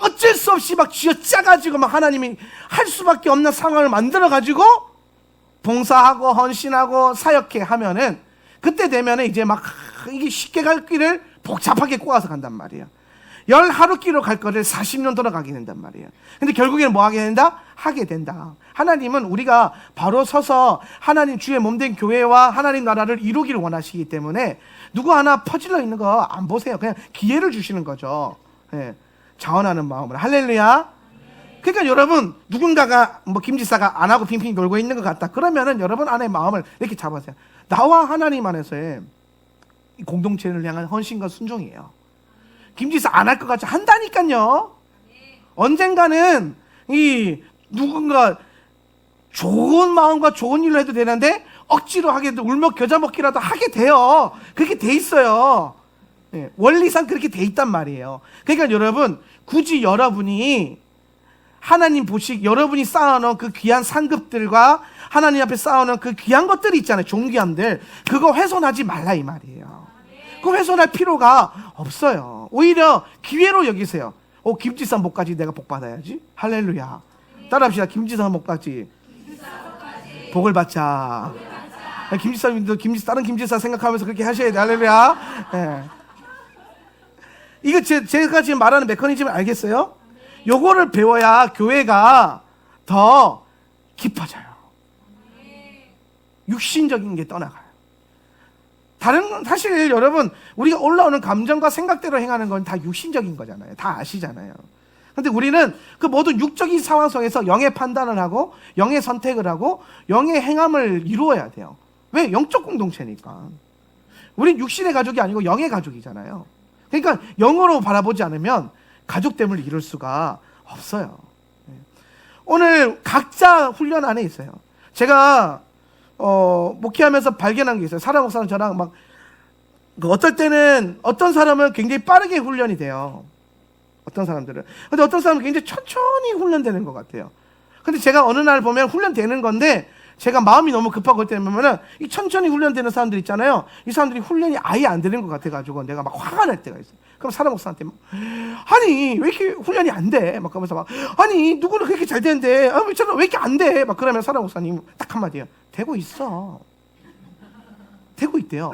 어쩔 수 없이 막 쥐어짜가지고 막 하나님이 할 수밖에 없는 상황을 만들어가지고 봉사하고 헌신하고 사역해 하면은 그때 되면은 이제 막 이게 쉽게 갈 길을 복잡하게 꼬아서 간단 말이에요. 10하루길로 갈 거를 40년 돌아가게 된단 말이에요. 근데 결국에는 뭐 하게 된다? 하게 된다. 하나님은 우리가 바로 서서 하나님 주의 몸된 교회와 하나님 나라를 이루기를 원하시기 때문에 누구 하나 퍼질러 있는 거 안 보세요. 그냥 기회를 주시는 거죠. 예. 자원하는 마음으로. 할렐루야. 그러니까 여러분 누군가가 뭐 김지사가 안 하고 핑핑 놀고 있는 것 같다. 그러면은 여러분 안에 마음을 이렇게 잡으세요. 나와 하나님 안에서의 공동체를 향한 헌신과 순종이에요. 김지사 안 할 것 같이 한다니까요. 언젠가는 이 누군가 좋은 마음과 좋은 일로 해도 되는데 억지로 하게 돼 울며 겨자 먹기라도 하게 돼요. 그렇게 돼 있어요. 예, 원리상 그렇게 돼 있단 말이에요. 그러니까 여러분 굳이 여러분이 하나님 여러분이 쌓아놓은 그 귀한 상급들과 하나님 앞에 쌓아놓은 그 귀한 것들이 있잖아요. 존귀함들. 그거 훼손하지 말라 이 말이에요. 그거 훼손할 필요가 없어요. 오히려 기회로 여기세요. 김지사 목까지 내가 복 받아야지. 할렐루야. 따라합시다. 김지사 목까지 복을 받자. 김지사님도 다른 김지사 생각하면서 그렇게 하셔야 돼. 할렐루야. 네. 이거 제가 지금 말하는 메커니즘을 알겠어요? 요거를 배워야 교회가 더 깊어져요. 육신적인 게 떠나가요. 사실 여러분, 우리가 올라오는 감정과 생각대로 행하는 건 다 육신적인 거잖아요. 다 아시잖아요. 근데 우리는 그 모든 육적인 상황 속에서 영의 판단을 하고 영의 선택을 하고 영의 행함을 이루어야 돼요. 왜? 영적 공동체니까. 우린 육신의 가족이 아니고 영의 가족이잖아요. 그러니까 영으로 바라보지 않으면 가족됨을 이룰 수가 없어요. 오늘 각자 훈련 안에 있어요. 제가 목회하면서 발견한 게 있어요. 사라 목사는 저랑 막 어떨 때는 어떤 사람은 굉장히 빠르게 훈련이 돼요. 어떤 사람들은. 근데 어떤 사람은 굉장히 천천히 훈련되는 것 같아요. 근데 제가 어느 날 보면 훈련되는 건데 제가 마음이 너무 급하고 그럴 때 보면은 이 천천히 훈련되는 사람들 있잖아요. 이 사람들이 훈련이 아예 안 되는 것 같아가지고 내가 막 화가 날 때가 있어요. 그럼 사라 목사한테 막, 아니 왜 이렇게 훈련이 안 돼? 막 그러면서 막, 아니 누구는 그렇게 잘 되는데 왜 이렇게 안 돼? 막 그러면 사라 목사님 딱 한마디예요. 되고 있어. 되고 있대요.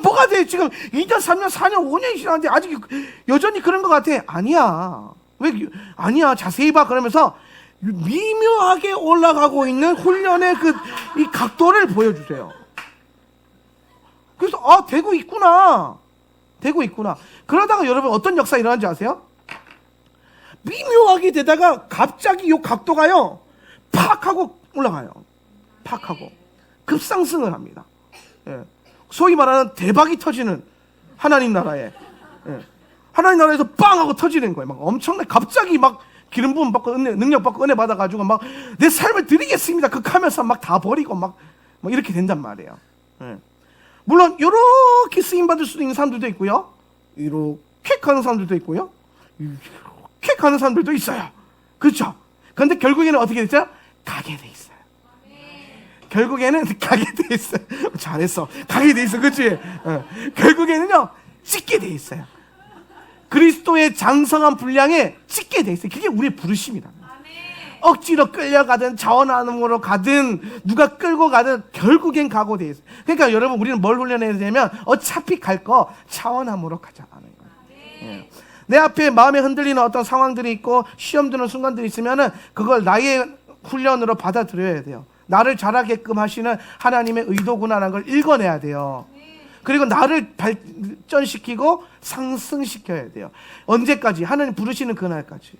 뭐가 돼? 지금 2년, 3년, 4년, 5년이 지났는데 아직 여전히 그런 것 같아. 아니야. 아니야. 자세히 봐. 그러면서 미묘하게 올라가고 있는 훈련의 이 각도를 보여주세요. 그래서, 되고 있구나. 되고 있구나. 그러다가 여러분 어떤 역사 일어나는지 아세요? 미묘하게 되다가 갑자기 이 각도가요, 팍 하고 올라가요. 팍 하고. 급상승을 합니다. 예. 소위 말하는 대박이 터지는 하나님 나라에. 예. 하나님 나라에서 빵 하고 터지는 거예요. 막 엄청나게 갑자기 막 기름 부음 받고 능력 받고 은혜 받아가지고 막 내 삶을 드리겠습니다. 극하면서 막 다 버리고 막 이렇게 된단 말이에요. 예. 물론 이렇게 쓰임 받을 수도 있는 사람들도 있고요. 이렇게 가는 사람들도 있고요. 이렇게 가는 사람들도 있어요. 그렇죠? 그런데 결국에는 어떻게 됐죠? 가게 돼 있어요. 결국에는 가게 돼 있어요. 잘했어. 가게 돼 있어. 그렇지? 결국에는요, 찍게 돼 있어요. 그리스도의 장성한 분량에 찍게 돼 있어요. 그게 우리의 부르심이다. 억지로 끌려가든 자원함으로 가든 누가 끌고 가든 결국엔 가고 돼 있어요. 그러니까 여러분, 우리는 뭘 훈련해야 되냐면 어차피 갈 거 차원함으로 가자는 거예요. 예. 내 앞에 마음에 흔들리는 어떤 상황들이 있고 시험 드는 순간들이 있으면은 그걸 나의 훈련으로 받아들여야 돼요. 나를 자라게끔 하시는 하나님의 의도구나라는 걸 읽어내야 돼요. 그리고 나를 발전시키고 상승시켜야 돼요. 언제까지? 하나님 부르시는 그날까지.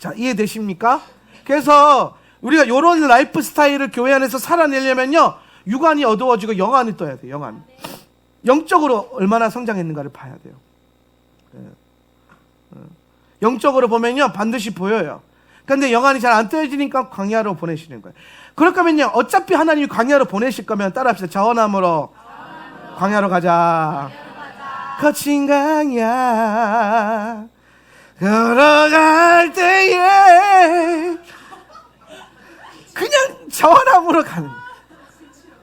자, 이해되십니까? 그래서 우리가 이런 라이프 스타일을 교회 안에서 살아내려면요, 육안이 어두워지고 영안이 떠야 돼요. 영안. 영적으로 얼마나 성장했는가를 봐야 돼요. 영적으로 보면요, 반드시 보여요. 근데 영안이 잘 안 떠지니까 광야로 보내시는 거예요. 그럴 거면요, 어차피 하나님이 광야로 보내실 거면 따라합시다. 자원함으로 광야로 가자. 거친 광야 걸어갈 때에 그냥 자원함으로 가는 거예요.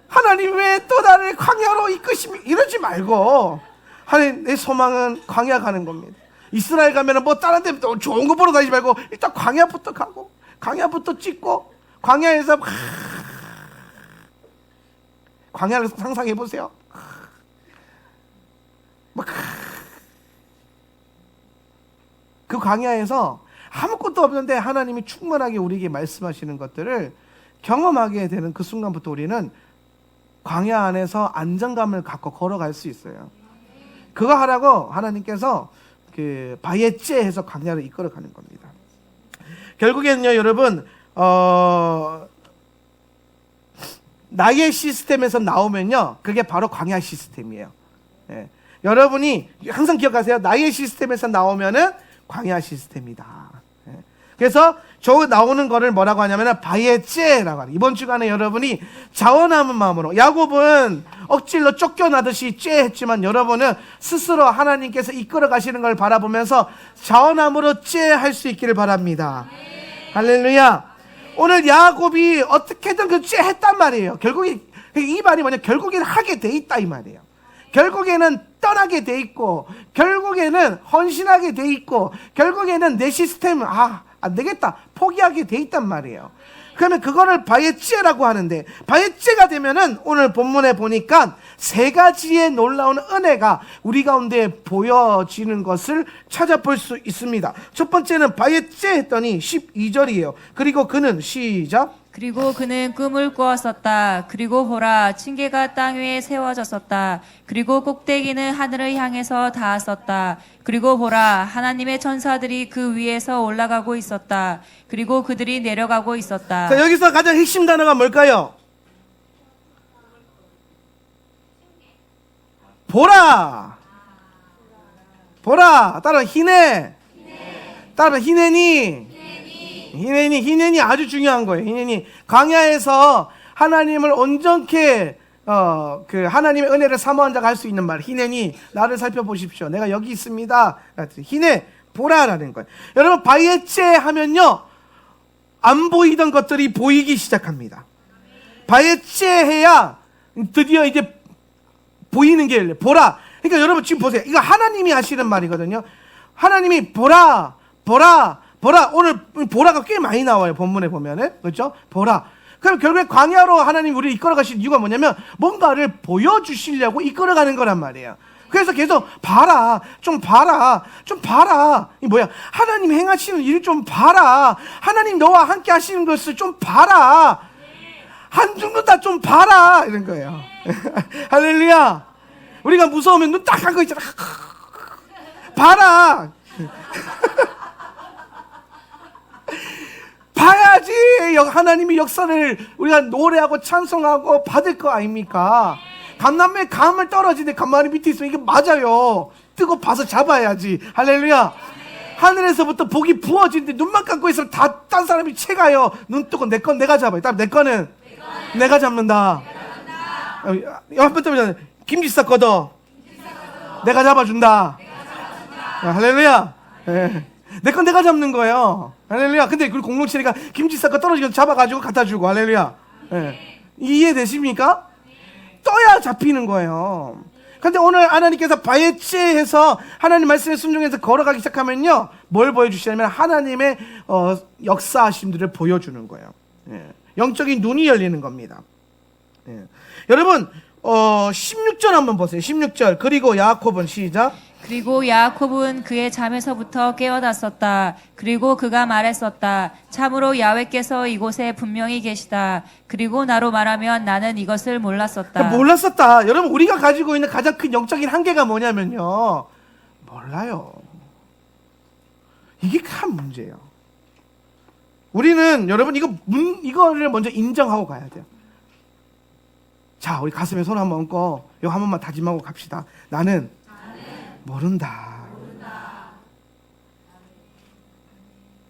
하나님 왜 또 나를 광야로 이끄시며 이러지 말고, 하나님 내 소망은 광야 가는 겁니다. 이스라엘 가면은 뭐 다른 데 좋은 거 보러 다니지 말고 일단 광야부터 가고 광야부터 찍고 광야에서 광야를 상상해 보세요. 그 광야에서 아무것도 없는데 하나님이 충만하게 우리에게 말씀하시는 것들을 경험하게 되는 그 순간부터 우리는 광야 안에서 안정감을 갖고 걸어갈 수 있어요. 그거 하라고 하나님께서 그 바예째 해서 광야를 이끌어가는 겁니다. 결국에는요, 여러분, 나의 시스템에서 나오면요, 그게 바로 광야 시스템이에요. 예. 여러분이 항상 기억하세요. 나의 시스템에서 나오면은 광야 시스템이다. 예. 그래서 저 나오는 거를 뭐라고 하냐면 바예째라고 하는. 이번 주간에 여러분이 자원하는 마음으로, 야곱은 억질로 쫓겨나듯이 째했지만 여러분은 스스로 하나님께서 이끌어 가시는 걸 바라보면서 자원함으로 째할 수 있기를 바랍니다. 할렐루야. 오늘 야곱이 어떻게든 그 째했단 말이에요. 결국에 이 말이 뭐냐, 결국에는 하게 돼 있다 이 말이에요. 결국에는 떠나게 돼 있고, 결국에는 헌신하게 돼 있고, 결국에는 내 시스템은 안 되겠다 포기하게 돼 있단 말이에요. 그러면 그거를 바예째라고 하는데, 바예째가 되면은 오늘 본문에 보니까 세 가지의 놀라운 은혜가 우리 가운데 보여지는 것을 찾아볼 수 있습니다. 첫 번째는 바예째 했더니 12절이에요. 그리고 그는, 시작, 그리고 그는 꿈을 꾸었었다. 그리고 보라, 층계가 땅 위에 세워졌었다. 그리고 꼭대기는 하늘을 향해서 닿았었다. 그리고 보라, 하나님의 천사들이 그 위에서 올라가고 있었다. 그리고 그들이 내려가고 있었다. 자, 여기서 가장 핵심 단어가 뭘까요? 보라. 보라. 따라 희네. 따라 희네니. 희네니 아주 중요한 거예요. 희네니 광야에서 하나님을 온전케 그 하나님의 은혜를 사모한 자가 할 수 있는 말. 희네니 나를 살펴보십시오. 내가 여기 있습니다. 희네 보라라는 거예요. 여러분 바예째 하면요, 안 보이던 것들이 보이기 시작합니다. 바예째 해야 드디어 이제 보이는 게 열려. 보라. 그러니까 여러분 지금 보세요. 이거 하나님이 하시는 말이거든요. 하나님이 보라. 오늘 보라가 꽤 많이 나와요. 본문에 보면은. 그렇죠? 보라. 그럼 결국에 광야로 하나님 우리를 이끌어 가신 이유가 뭐냐면 뭔가를 보여주시려고 이끌어 가는 거란 말이에요. 그래서 계속 좀 봐라. 이 뭐야? 하나님 행하시는 일 좀 봐라. 하나님 너와 함께 하시는 것을 좀 봐라. 한 눈도 다 좀 봐라. 이런 거예요. 할렐루야. 우리가 무서우면 눈 딱 한 거 있잖아. 봐라. 봐야지 하나님의 역사를 우리가 노래하고 찬송하고 받을 거 아닙니까? 감남매 감을 떨어지는데 간만에 밑에 있으면 이게 맞아요. 뜨고 봐서 잡아야지. 할렐루야. 하늘에서부터 복이 부어지는데 눈만 감고 있으면 다 딴 사람이 채가요. 눈 뜨고 내 건 내가 잡아요. 내 거는 내가 잡는다. 한번 더 김지사 거더 내가 잡아준다. 할렐루야. 내 건 내가 잡는 거예요. 할렐루야. 근데 그 공동체가 김지사 거 떨어지면 잡아가지고 갖다 주고. 할렐루야. 이해되십니까? 떠야 잡히는 거예요. 근데 오늘 하나님께서 바예째 해서 하나님 말씀에 순종해서 걸어가기 시작하면요, 뭘 보여주시냐면 하나님의 역사하심들을 보여주는 거예요. 영적인 눈이 열리는 겁니다. 여러분 16절 한번 보세요. 16절. 그리고 야곱은, 시작, 그리고 야곱은 그의 잠에서부터 깨어났었다. 그리고 그가 말했었다. 참으로 야훼께서 이곳에 분명히 계시다. 그리고 나로 말하면 나는 이것을 몰랐었다. 몰랐었다. 여러분 우리가 가지고 있는 가장 큰 영적인 한계가 뭐냐면요, 몰라요. 이게 큰 문제예요. 우리는 여러분 이거를 먼저 인정하고 가야 돼요. 자, 우리 가슴에 손 한번 얹고 이거 한 번만 다짐하고 갑시다. 나는 모른다.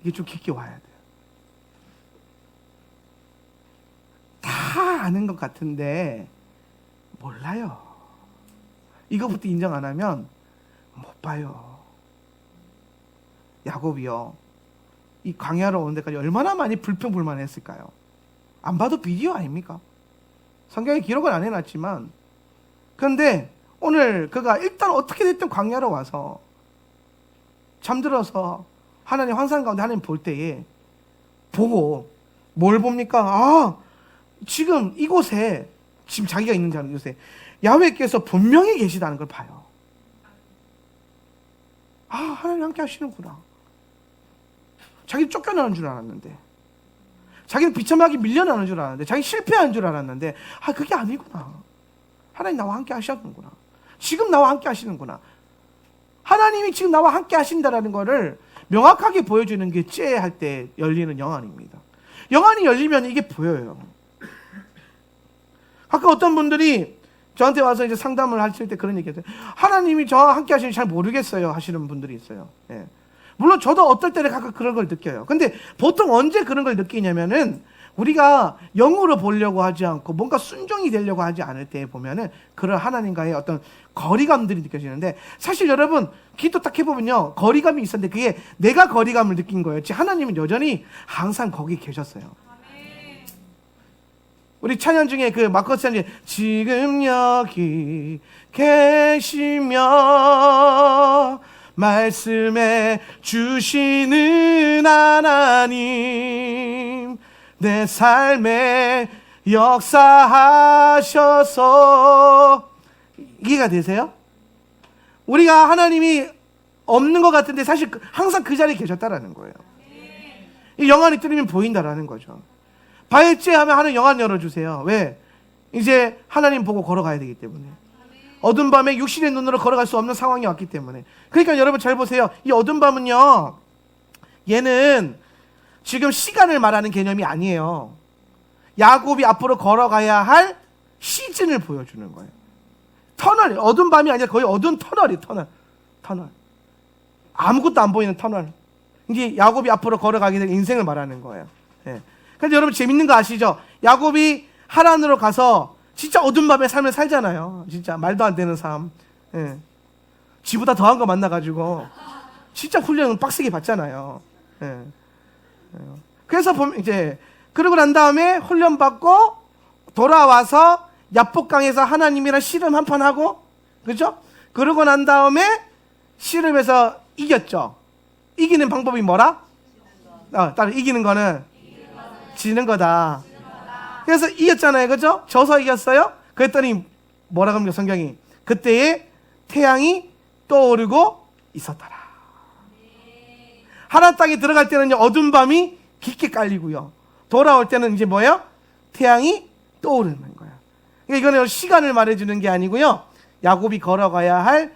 이게 좀 깊게 와야 돼요. 다 아는 것 같은데 몰라요. 이거부터 인정 안 하면 못 봐요. 야곱이요, 이 광야로 오는 데까지 얼마나 많이 불평불만했을까요? 안 봐도 비디오 아닙니까? 성경에 기록은 안 해놨지만, 그런데 오늘 그가 일단 어떻게 됐든 광야로 와서 잠들어서 하나님 환상 가운데 하나님 볼 때에 보고 뭘 봅니까? 지금 이곳에, 지금 자기가 있는 곳에 야훼께서 분명히 계시다는 걸 봐요. 하나님 함께 하시는구나. 자기는 쫓겨나는 줄 알았는데, 자기는 비참하게 밀려나는 줄 알았는데, 자기 실패한 줄 알았는데, 그게 아니구나. 하나님 나와 함께 하셨는구나. 지금 나와 함께 하시는구나. 하나님이 지금 나와 함께 하신다라는 것을 명확하게 보여주는 게 째할 때 열리는 영안입니다. 영안이 열리면 이게 보여요. 아까 어떤 분들이 저한테 와서 이제 상담을 하실 때 그런 얘기 했어요. 하나님이 저와 함께 하시는지 잘 모르겠어요 하시는 분들이 있어요. 물론 저도 어떨 때는 가끔 그런 걸 느껴요. 근데 보통 언제 그런 걸 느끼냐면은 우리가 영으로 보려고 하지 않고 뭔가 순종이 되려고 하지 않을 때 보면은 그런 하나님과의 어떤 거리감들이 느껴지는데, 사실 여러분 기도 딱 해보면요, 거리감이 있었는데 그게 내가 거리감을 느낀 거였지 하나님은 여전히 항상 거기 계셨어요. 우리 찬양 중에 그 마커스 찬양 중에 지금 여기 계시며 말씀해 주시는 하나님, 내 삶에 역사하셔서, 이해가 되세요? 우리가 하나님이 없는 것 같은데 사실 항상 그 자리에 계셨다라는 거예요. 이 영안이 뚫리면 보인다라는 거죠. 발제 하면 하는 영안 열어주세요. 왜? 이제 하나님 보고 걸어가야 되기 때문에. 어두운 밤에 육신의 눈으로 걸어갈 수 없는 상황이 왔기 때문에. 그러니까 여러분 잘 보세요. 이 어두운 밤은요, 얘는 지금 시간을 말하는 개념이 아니에요. 야곱이 앞으로 걸어가야 할 시즌을 보여주는 거예요. 터널, 어두운 밤이 아니라 거의 어두운 터널이에요. 터널. 아무것도 안 보이는 터널. 이제 야곱이 앞으로 걸어가게 될 인생을 말하는 거예요. 예. 근데 여러분 재밌는 거 아시죠? 야곱이 하란으로 가서 진짜 어두운 밤에 삶을 살잖아요. 진짜 말도 안 되는 삶. 예. 지보다 더한 거 만나가지고 진짜 훈련은 빡세게 받잖아요. 예. 그래서 보면 이제 그러고 난 다음에 훈련 받고 돌아와서 야복강에서 하나님이랑 씨름 한판 하고, 그죠? 그러고 난 다음에 씨름에서 이겼죠. 이기는 방법이 뭐라? 따로 이기는 거는 지는 거다. 그래서 이겼잖아요, 그죠? 져서 이겼어요. 그랬더니 뭐라고 합니까, 성경이? 그때에 태양이 떠오르고 있었더라. 하란 땅에 들어갈 때는요, 어두운 밤이 깊게 깔리고요, 돌아올 때는 이제 뭐예요? 태양이 떠오르는 거예요. 그러니까 이거는 시간을 말해주는 게 아니고요, 야곱이 걸어가야 할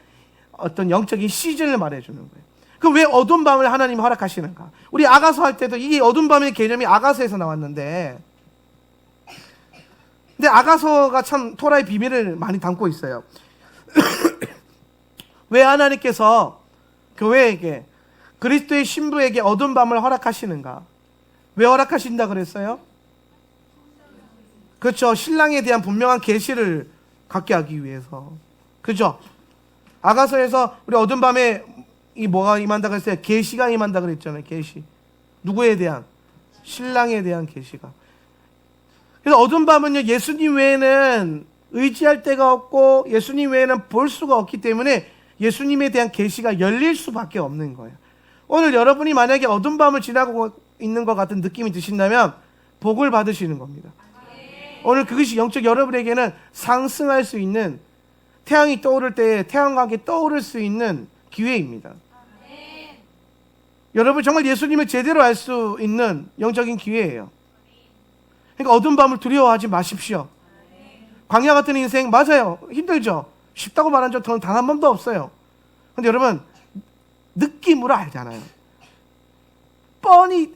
어떤 영적인 시즌을 말해주는 거예요. 그럼 왜 어두운 밤을 하나님이 허락하시는가? 우리 아가서 할 때도 이게 어두운 밤의 개념이 아가서에서 나왔는데, 근데 아가서가 참 토라의 비밀을 많이 담고 있어요. 왜 하나님께서 교회에게, 그리스도의 신부에게 어두운 밤을 허락하시는가? 왜 허락하신다 그랬어요? 그렇죠. 신랑에 대한 분명한 계시를 갖게 하기 위해서. 그죠? 아가서에서 우리 어두운 밤에 이 뭐가 임한다 그랬어요? 계시가 임한다 그랬잖아요. 계시. 누구에 대한? 신랑에 대한 계시가. 그래서 어두운 밤은요, 예수님 외에는 의지할 데가 없고 예수님 외에는 볼 수가 없기 때문에 예수님에 대한 계시가 열릴 수밖에 없는 거예요. 오늘 여러분이 만약에 어두운 밤을 지나고 있는 것 같은 느낌이 드신다면 복을 받으시는 겁니다. 오늘 그것이 영적 여러분에게는 상승할 수 있는, 태양이 떠오를 때 태양과 함께 떠오를 수 있는 기회입니다. 여러분 정말 예수님을 제대로 알 수 있는 영적인 기회예요. 그러니까 어두운 밤을 두려워하지 마십시오. 광야 같은 인생, 맞아요, 힘들죠. 쉽다고 말한 적 단 한 번도 없어요. 근데 여러분 느낌으로 알잖아요. 뻔히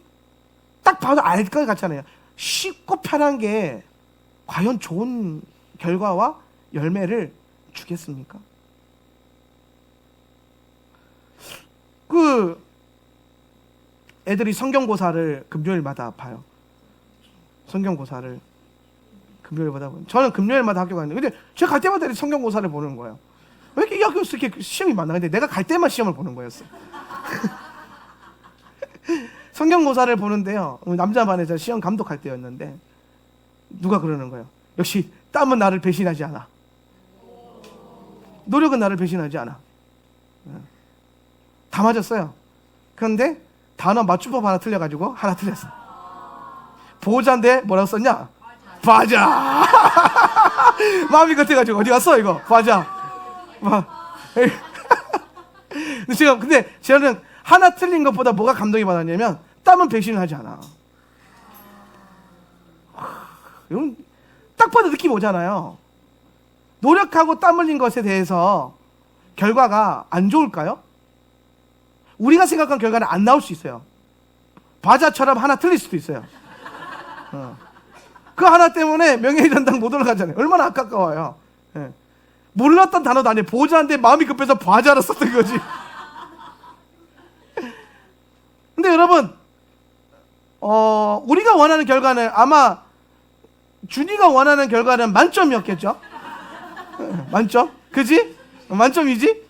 딱 봐도 알 것 같잖아요. 쉽고 편한 게 과연 좋은 결과와 열매를 주겠습니까? 그 애들이 성경고사를 금요일마다 봐요. 성경고사를 금요일마다 보는. 저는 금요일마다 학교 가는데, 근데 제가 갈 때마다 성경고사를 보는 거예요. 왜 이렇게 이 학교에서 이렇게 시험이 많나? 근데 내가 갈 때만 시험을 보는 거였어. 성경고사를 보는데요, 남자 반에서 시험 감독할 때였는데 누가 그러는 거예요. 역시 땀은 나를 배신하지 않아. 노력은 나를 배신하지 않아. 다 맞았어요. 그런데 단어 맞춤법 하나 틀려가지고 하나 틀렸어. 보호자인데 뭐라고 썼냐? 과자. 마음이 같아가지고 어디 갔어 이거? 과자. 근데 저는 하나 틀린 것보다 뭐가 감동이 받았냐면 땀은 배신을 하지 않아. 이건 딱 봐도 느낌 오잖아요. 노력하고 땀 흘린 것에 대해서 결과가 안 좋을까요? 우리가 생각한 결과는 안 나올 수 있어요. 과자처럼 하나 틀릴 수도 있어요. 그 하나 때문에 명예회장당 못 올라가잖아요. 얼마나 아까워요. 예. 몰랐던 단어도 아니에요. 보호자인데 마음이 급해서 과자로 썼던 거지. 근데 여러분, 우리가 원하는 결과는 아마 준이가 원하는 결과는 만점이었겠죠? 만점? 그지? 만점이지?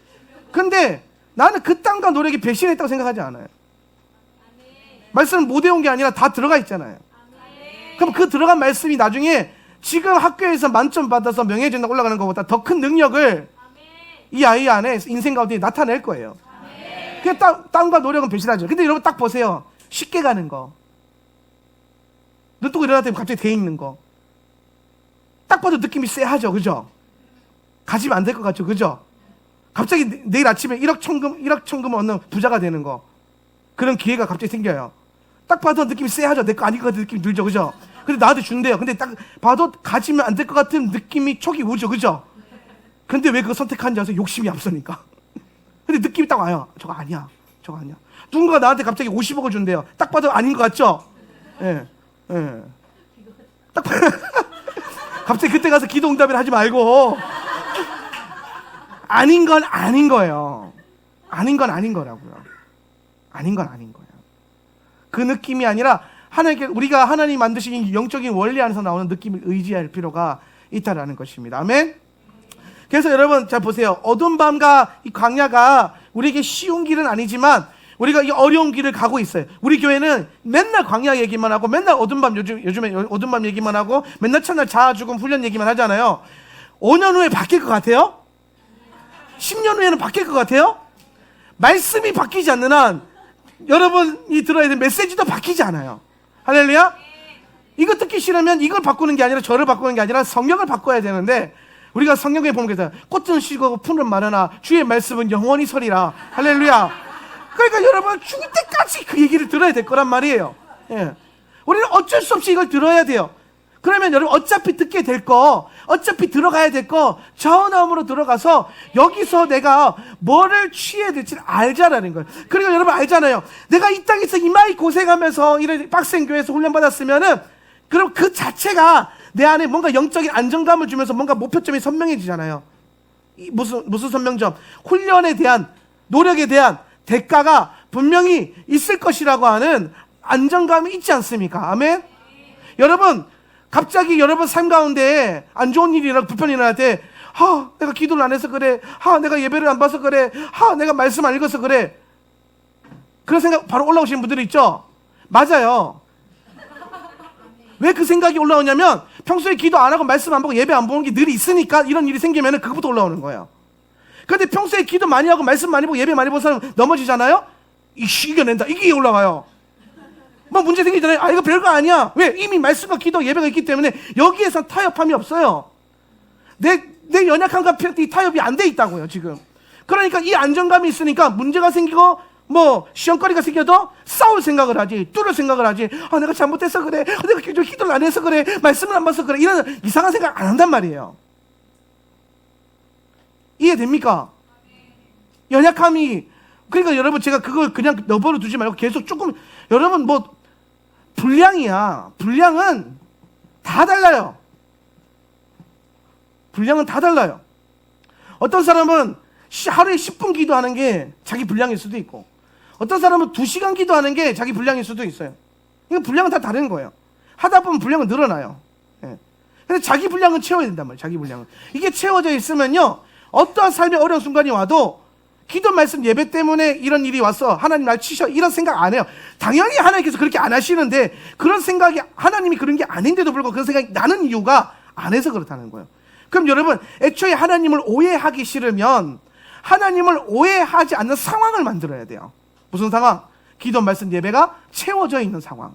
근데 나는 그 땀과 노력이 배신했다고 생각하지 않아요. 말씀을 못 외운 게 아니라 다 들어가 있잖아요. 그럼 그 들어간 말씀이 나중에 지금 학교에서 만점 받아서 명예전당 올라가는 것보다 더 큰 능력을 이 아이 안에 인생 가운데 나타낼 거예요. 그 땀과 노력은 배신하죠. 근데 여러분 딱 보세요. 쉽게 가는 거. 눈 뜨고 일어났더니 갑자기 돼 있는 거. 딱 봐도 느낌이 쎄하죠. 그죠? 가지면 안 될 것 같죠. 그죠? 갑자기 내일 아침에 1억 천금을 얻는 부자가 되는 거. 그런 기회가 갑자기 생겨요. 딱 봐도 느낌이 쎄하죠. 내 거 아닌 것 같은 느낌이 들죠. 그죠? 근데 나한테 준대요. 근데 딱 봐도 가지면 안 될 것 같은 느낌이 촉이 오죠. 그죠? 근데 왜 그거 선택하는지 아세요? 욕심이 앞서니까. 근데 느낌이 딱 와요. 저거 아니야. 저거 아니야. 누군가가 나한테 갑자기 50억을 준대요. 딱 봐도 아닌 것 같죠? 예. 예. 딱 봐. 갑자기 그때 가서 기도 응답이라 하지 말고. 아닌 건 아닌 거예요. 아닌 건 아닌 거라고요. 아닌 건 아닌 거예요. 그 느낌이 아니라 하나님께 우리가 하나님 만드신 영적인 원리 안에서 나오는 느낌을 의지할 필요가 있다라는 것입니다. 아멘. 그래서 여러분 잘 보세요. 어두운 밤과 이 광야가 우리에게 쉬운 길은 아니지만 우리가 이 어려운 길을 가고 있어요. 우리 교회는 맨날 광야 얘기만 하고 맨날 어두운 밤 요즘에 어두운 밤 얘기만 하고 맨날 첫날 자아 죽음 훈련 얘기만 하잖아요. 5년 후에 바뀔 것 같아요? 10년 후에는 바뀔 것 같아요? 말씀이 바뀌지 않는 한 여러분이 들어야 될 메시지도 바뀌지 않아요. 할렐루야? 이거 듣기 싫으면 이걸 바꾸는 게 아니라 저를 바꾸는 게 아니라 성경을 바꿔야 되는데 우리가 성경에 보면 그래서 꽃은 시고 푸른 마르나 주의 말씀은 영원히 서리라. 할렐루야. 그러니까 여러분 죽을 때까지 그 얘기를 들어야 될 거란 말이에요. 예. 우리는 어쩔 수 없이 이걸 들어야 돼요. 그러면 여러분 어차피 듣게 될 거, 어차피 들어가야 될 거 좌우나음으로 들어가서 여기서 내가 뭐를 취해야 될지를 알자라는 거예요. 그리고 여러분 알잖아요. 내가 이 땅에서 이마이 고생하면서 이런 빡센 교회에서 훈련받았으면은 그럼 그 자체가 내 안에 뭔가 영적인 안정감을 주면서 뭔가 목표점이 선명해지잖아요. 무슨 선명점? 훈련에 대한 노력에 대한 대가가 분명히 있을 것이라고 하는 안정감이 있지 않습니까? 아멘? 여러분 갑자기 여러분 삶 가운데 안 좋은 일이 일어나고 불편이 일어날 때 내가 기도를 안 해서 그래. 내가 예배를 안 봐서 그래. 내가 말씀 안 읽어서 그래. 그런 생각 바로 올라오시는 분들이 있죠? 맞아요. 왜 그 생각이 올라오냐면 평소에 기도 안 하고 말씀 안 보고 예배 안 보는 게 늘 있으니까 이런 일이 생기면 그것부터 올라오는 거예요. 그런데 평소에 기도 많이 하고 말씀 많이 보고 예배 많이 보는 사람 넘어지잖아요? 이겨낸다. 이게 올라와요. 뭐 문제 생기잖아요. 이거 별거 아니야. 왜? 이미 말씀과 기도 예배가 있기 때문에 여기에서 타협함이 없어요. 내 연약함과 이 타협이 안 돼 있다고요 지금. 그러니까 이 안정감이 있으니까 문제가 생기고 뭐 시험거리가 생겨도 싸울 생각을 하지, 뚫을 생각을 하지. 내가 잘못해서 그래. 내가 기도를 안 해서 그래. 말씀을 안 봐서 그래. 이런 이상한 생각 안 한단 말이에요. 이해됩니까? 연약함이. 그러니까 여러분 제가 그걸 그냥 너버려 두지 말고 계속 조금 여러분 뭐 분량이야. 분량은 다 달라요. 분량은 다 달라요. 어떤 사람은 하루에 10분 기도하는 게 자기 분량일 수도 있고 어떤 사람은 2시간 기도하는 게 자기 분량일 수도 있어요. 이거 분량은 다 다른 거예요. 하다 보면 분량은 늘어나요. 예. 근데 자기 분량은 채워야 된단 말이에요. 자기 분량은. 이게 채워져 있으면요. 어떠한 삶의 어려운 순간이 와도 기도 말씀 예배 때문에 이런 일이 왔어. 하나님 날 치셔. 이런 생각 안 해요. 당연히 하나님께서 그렇게 안 하시는데 그런 생각이 하나님이 그런 게 아닌데도 불구하고 그런 생각이 나는 이유가 안 해서 그렇다는 거예요. 그럼 여러분 애초에 하나님을 오해하기 싫으면 하나님을 오해하지 않는 상황을 만들어야 돼요. 무슨 상황? 기도 말씀 예배가 채워져 있는 상황.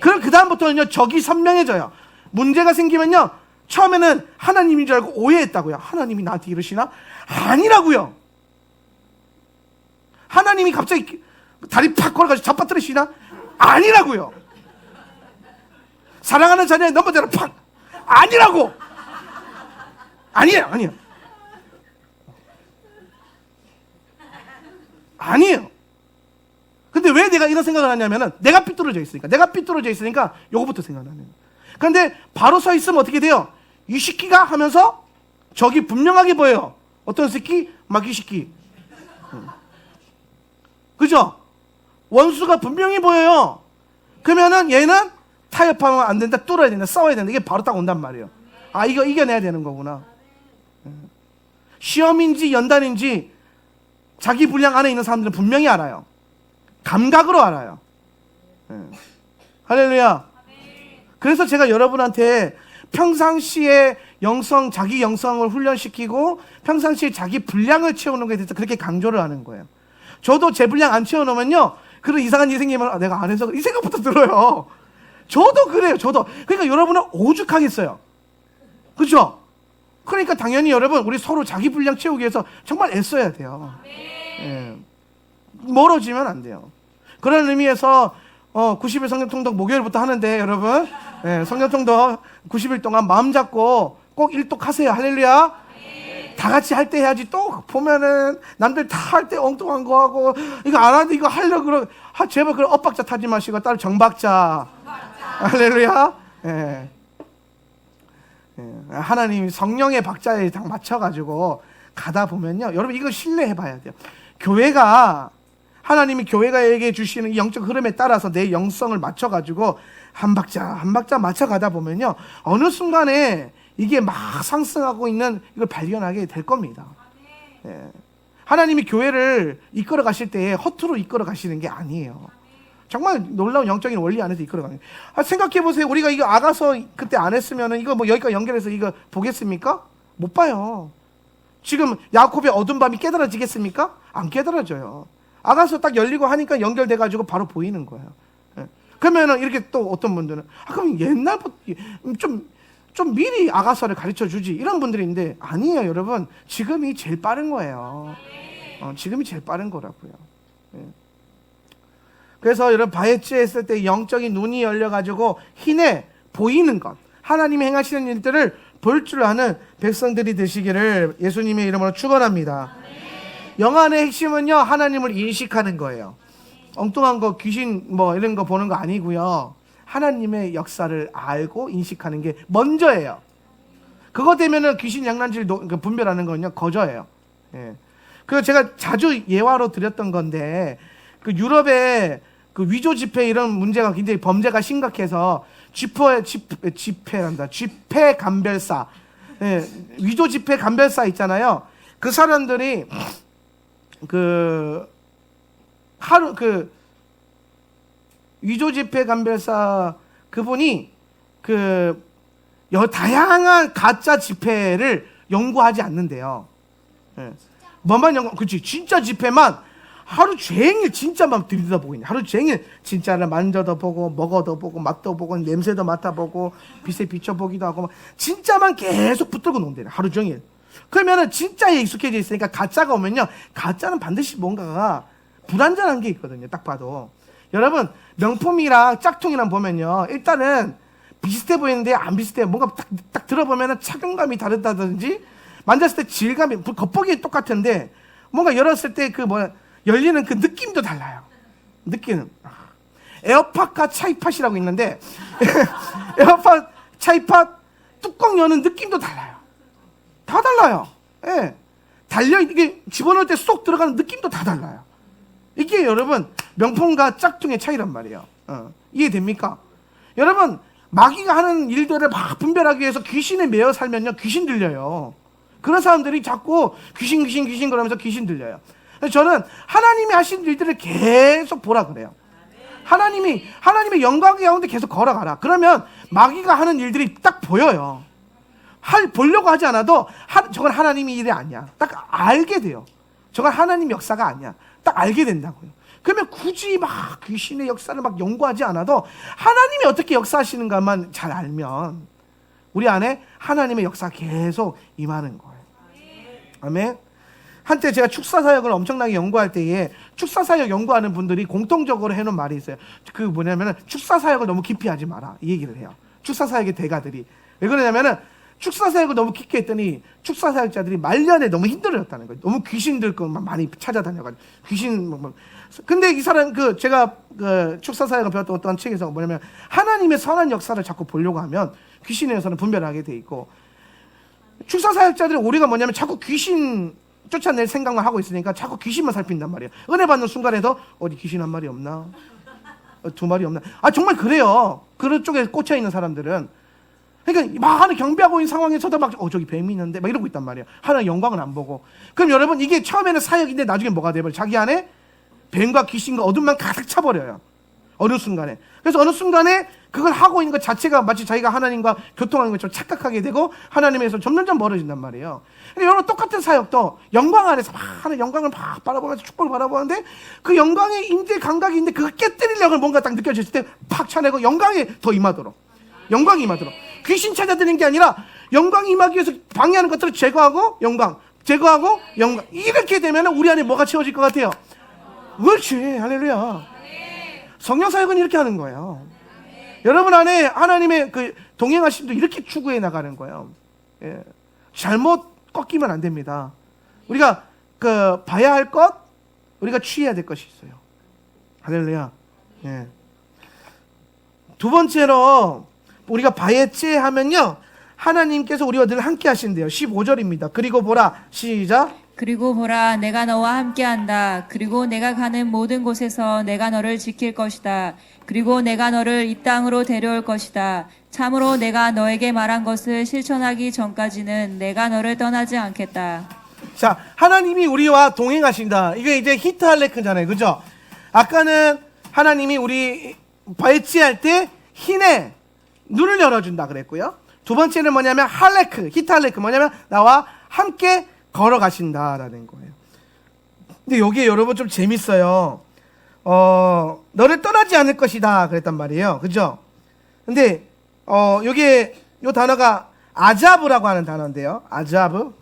그럼 그 다음부터는요 적이 선명해져요. 문제가 생기면요 처음에는 하나님인 줄 알고 오해했다고요. 하나님이 나한테 이러시나? 아니라고요. 하나님이 갑자기 다리 팍 걸어가지고 잡아뜨리시나? 아니라고요. 사랑하는 자녀의 넘어져라 팍! 아니라고. 아니에요. 근데 왜 내가 이런 생각을 하냐면은 내가 삐뚤어져 있으니까 요거부터 생각나는 거예요. 그런데 바로 서 있으면 어떻게 돼요? 이 새끼가 하면서 적이 분명하게 보여요. 어떤 새끼? 마귀 새끼. 그죠? 원수가 분명히 보여요. 그러면은 얘는 타협하면 안 된다, 뚫어야 된다, 싸워야 된다. 이게 바로 딱 온단 말이에요. 아, 이거 이겨내야 되는 거구나. 시험인지 연단인지 자기 분량 안에 있는 사람들은 분명히 알아요. 감각으로 알아요. 할렐루야. 그래서 제가 여러분한테 평상시에 자기 영성을 훈련시키고 평상시에 자기 분량을 채우는 것에 대해서 그렇게 강조를 하는 거예요. 저도 제 분량 안 채워놓으면요, 그런 이상한 일이 생기면 내가 안 해서 이 생각부터 들어요. 저도 그래요. 저도. 그러니까 여러분은 오죽하겠어요. 그렇죠? 그러니까 당연히 여러분, 우리 서로 자기 분량 채우기 위해서 정말 애써야 돼요. 예. 멀어지면 안 돼요. 그런 의미에서 90일 성경통독 목요일부터 하는데 여러분, 성경통독 90일 동안 마음 잡고 꼭 일독하세요. 할렐루야. 다 같이 할 때 해야지. 또 보면은 남들 다 할 때 엉뚱한 거 하고 이거 안 하는데 이거 하려고 그러. 제발 그런 엇박자 타지 마시고 따로 정박자. 할렐루야. 예. 하나님 성령의 박자에 딱 맞춰가지고 가다 보면요, 여러분 이거 신뢰해봐야 돼요. 하나님이 교회가에게 주시는 이 영적 흐름에 따라서 내 영성을 맞춰가지고 한 박자 맞춰가다 보면요, 어느 순간에 이게 막 상승하고 있는 이걸 발견하게 될 겁니다. 예. 하나님이 교회를 이끌어 가실 때 허투루 이끌어 가시는 게 아니에요. 정말 놀라운 영적인 원리 안에서 이끌어가는 거예요. 생각해 보세요. 우리가 이거 아가서 그때 안 했으면은 이거 뭐 여기까지 연결해서 이거 보겠습니까? 못 봐요. 지금 야곱의 어두운 밤이 깨달아지겠습니까? 안 깨달아져요. 아가서 딱 열리고 하니까 연결돼 가지고 바로 보이는 거예요. 예. 그러면은 이렇게 또 어떤 분들은 그럼 옛날부터 좀 미리 아가서를 가르쳐 주지, 이런 분들이 있는데 아니에요. 여러분, 지금이 제일 빠른 거예요. 지금이 제일 빠른 거라고요. 예. 그래서 여러분, 바에츠에 했을 때 영적인 눈이 열려가지고 희내 보이는 것, 하나님이 행하시는 일들을 볼 줄 아는 백성들이 되시기를 예수님의 이름으로 축원합니다. 영안의 핵심은요, 하나님을 인식하는 거예요. 엉뚱한 거, 귀신 뭐 이런 거 보는 거 아니고요, 하나님의 역사를 알고 인식하는 게 먼저예요. 그거 되면은 귀신 양난질 분별하는 거는요 거저예요. 예. 그래서 제가 자주 예화로 드렸던 건데, 그 유럽의 그 위조 지폐 이런 문제가 굉장히 범죄가 심각해서 지폐 감별사, 예, 위조 지폐 감별사 있잖아요. 그 사람들이 위조 지폐 감별사 그분이 다양한 가짜 지폐를 연구하지 않는데요. 예. 그렇지, 진짜 지폐만 하루 종일 진짜만 들여다보고 있네. 하루 종일 진짜를 만져도 보고 먹어도 보고 맛도 보고 냄새도 맡아보고 빛에 비춰보기도 하고 진짜만 계속 붙들고 논대요. 하루 종일. 그러면은 진짜에 익숙해져 있으니까 가짜가 오면요, 가짜는 반드시 뭔가가 불완전한 게 있거든요. 딱 봐도. 여러분, 명품이랑 짝퉁이랑 보면요, 일단은 비슷해 보이는데 안 비슷해요. 뭔가 딱 들어보면은 착용감이 다르다든지, 만졌을 때 질감이, 겉보기엔 똑같은데 뭔가 열었을 때 열리는 그 느낌도 달라요. 느낌은. 에어팟과 차이팟이라고 있는데 에어팟, 차이팟 뚜껑 여는 느낌도 달라요. 다 달라요. 예. 이게 집어넣을 때 쏙 들어가는 느낌도 다 달라요. 이게 여러분, 명품과 짝퉁의 차이란 말이에요. 이해됩니까? 여러분, 마귀가 하는 일들을 막 분별하기 위해서 귀신에 매여 살면요, 귀신 들려요. 그런 사람들이 자꾸 귀신 그러면서 귀신 들려요. 그래서 저는 하나님이 하신 일들을 계속 보라 그래요. 하나님의 영광 가운데 계속 걸어가라. 그러면 마귀가 하는 일들이 딱 보여요. 보려고 하지 않아도 저건 하나님의 일이 아니야. 딱 알게 돼요. 저건 하나님 역사가 아니야. 딱 알게 된다고요. 그러면 굳이 막 귀신의 역사를 막 연구하지 않아도 하나님이 어떻게 역사하시는가만 잘 알면 우리 안에 하나님의 역사가 계속 임하는 거예요. 아멘. 한때 제가 축사사역을 엄청나게 연구할 때에 축사사역 연구하는 분들이 공통적으로 해놓은 말이 있어요. 그 뭐냐면은 축사사역을 너무 깊이 하지 마라, 이 얘기를 해요. 축사사역의 대가들이. 왜 그러냐면은 축사사역을 너무 깊게 했더니 축사사역자들이 말년에 너무 힘들어졌다는 거예요. 너무 귀신들 것만 많이 찾아다녀가지고 귀신 근데 이 사람 제가 축사사역을 배웠던 어떤 책에서 뭐냐면 하나님의 선한 역사를 자꾸 보려고 하면 귀신에서는 분별하게 돼 있고, 축사사역자들의 오류가 뭐냐면 자꾸 귀신 쫓아낼 생각만 하고 있으니까 자꾸 귀신만 살핀단 말이에요. 은혜 받는 순간에도 어디 귀신 한 마리 없나? 두 마리 없나? 정말 그래요. 그런 쪽에 꽂혀 있는 사람들은. 그러니까 막 하는 경배하고 있는 상황에서도 막 저기 뱀이 있는데 막 이러고 있단 말이에요. 하나님 영광을 안 보고. 그럼 여러분 이게 처음에는 사역인데 나중에 뭐가 돼버려요? 자기 안에 뱀과 귀신과 어둠만 가득 차버려요. 어느 순간에. 그래서 어느 순간에 그걸 하고 있는 것 자체가 마치 자기가 하나님과 교통하는 것처럼 착각하게 되고 하나님에서 점점점 멀어진단 말이에요. 그러니까 여러분 똑같은 사역도 영광 안에서 막 하는 영광을 막 바라보면서 축복을 바라보는데 그 영광의 임재 감각이 있는데 그걸 깨뜨리려고 뭔가 딱 느껴졌을 때 팍 차내고 영광에 더 임하도록. 영광이 임하도록. 귀신 찾아드는 게 아니라 영광이 임하기 위해서 방해하는 것들을 제거하고 영광, 제거하고 영광. 이렇게 되면 우리 안에 뭐가 채워질 것 같아요? 그렇지. 할렐루야. 성령 사역은 이렇게 하는 거예요. 여러분 안에 하나님의 그 동행하심도 이렇게 추구해 나가는 거예요. 예. 잘못 꺾이면 안 됩니다. 우리가 그 봐야 할 것, 우리가 취해야 될 것이 있어요. 할렐루야. 예. 두 번째로 우리가 봐야지 하면요, 하나님께서 우리와 늘 함께 하신대요. 15절입니다. 그리고 보라, 시작. 그리고 보라, 내가 너와 함께한다. 그리고 내가 가는 모든 곳에서 내가 너를 지킬 것이다. 그리고 내가 너를 이 땅으로 데려올 것이다. 참으로 내가 너에게 말한 것을 실천하기 전까지는 내가 너를 떠나지 않겠다. 자, 하나님이 우리와 동행하신다. 이게 이제 히트 할레크잖아요. 그죠? 아까는 하나님이 우리 발찌 할 때 흰에 눈을 열어준다 그랬고요. 두 번째는 뭐냐면 할레크, 히트 할레크 뭐냐면 나와 함께 걸어가신다라는 거예요. 근데 여기에 여러분 좀 재밌어요. 너를 떠나지 않을 것이다 그랬단 말이에요. 그죠? 근데 여기에 요 단어가 아자브라고 하는 단어인데요. 아자브.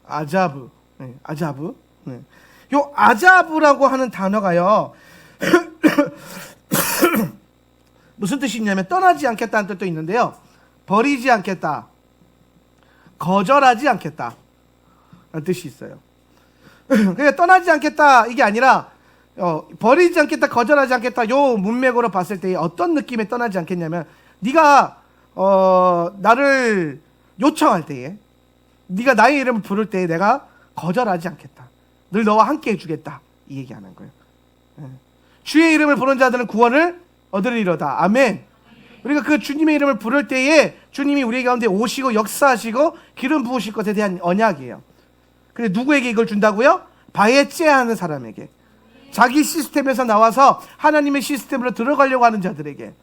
아자브. 네, 아자브. 네. 요 아자브라고 하는 단어가요. 무슨 뜻이 있냐면 떠나지 않겠다는 뜻도 있는데요. 버리지 않겠다, 거절하지 않겠다 라는 뜻이 있어요. 그러니까 떠나지 않겠다 이게 아니라 버리지 않겠다, 거절하지 않겠다 요 문맥으로 봤을 때 어떤 느낌에 떠나지 않겠냐면 네가 나를 요청할 때에, 네가 나의 이름을 부를 때에 내가 거절하지 않겠다, 늘 너와 함께 해주겠다 이 얘기하는 거예요. 주의 이름을 부른 자들은 구원을 얻으리로다. 아멘. 우리가 그 주님의 이름을 부를 때에 주님이 우리 가운데 오시고 역사하시고 기름 부으실 것에 대한 언약이에요. 근데 누구에게 이걸 준다고요? 바에째하는 사람에게, 자기 시스템에서 나와서 하나님의 시스템으로 들어가려고 하는 자들에게,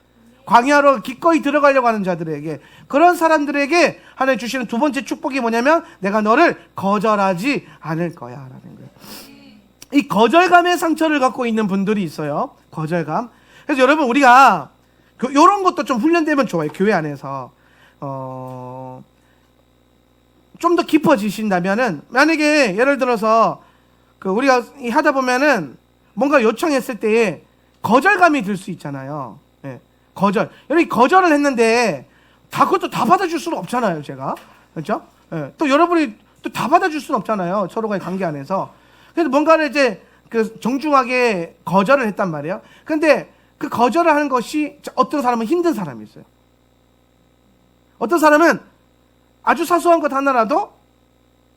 광야로 기꺼이 들어가려고 하는 자들에게, 그런 사람들에게 하나님 주시는 두 번째 축복이 뭐냐면 내가 너를 거절하지 않을 거야 라는 거예요. 이 거절감의 상처를 갖고 있는 분들이 있어요. 거절감. 그래서 여러분 우리가 이런 것도 좀 훈련되면 좋아요. 교회 안에서 좀 더 깊어지신다면은, 만약에 예를 들어서 그 우리가 하다 보면은 뭔가 요청했을 때에 거절감이 들 수 있잖아요. 예, 거절. 여러분이 거절을 했는데 그것도 다 받아줄 수는 없잖아요. 제가 그렇죠? 예, 또 여러분이 또 다 받아줄 수는 없잖아요. 서로가의 관계 안에서. 그래서 뭔가를 이제 그 정중하게 거절을 했단 말이에요. 근데 그 거절을 하는 것이 어떤 사람은 힘든 사람이 있어요. 어떤 사람은 아주 사소한 것 하나라도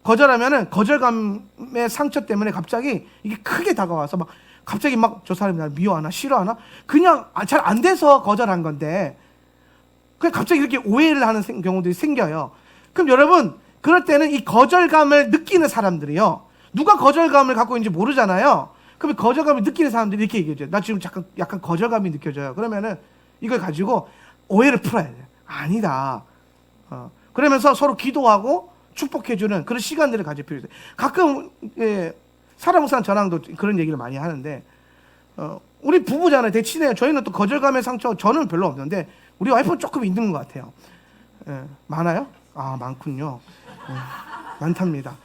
거절하면은 거절감의 상처 때문에 갑자기 이게 크게 다가와서 막 갑자기 막 저 사람이 나를 미워하나 싫어하나 그냥 잘 안 돼서 거절한 건데 그냥 갑자기 이렇게 오해를 하는 경우들이 생겨요. 그럼 여러분 그럴 때는 이 거절감을 느끼는 사람들이요, 누가 거절감을 갖고 있는지 모르잖아요. 그러면 거절감을 느끼는 사람들이 이렇게 얘기해줘요. 나 지금 약간 거절감이 느껴져요. 그러면은 이걸 가지고 오해를 풀어야 돼요. 아니다. 그러면서 서로 기도하고 축복해주는 그런 시간들을 가질 필요가 있어요. 가끔 사람목사님 저랑도 그런 얘기를 많이 하는데 우리 부부잖아요. 되게 친해요. 저희는 또 거절감의 상처 저는 별로 없는데 우리 와이프는 조금 있는 것 같아요. 많아요? 아, 많군요. 많답니다.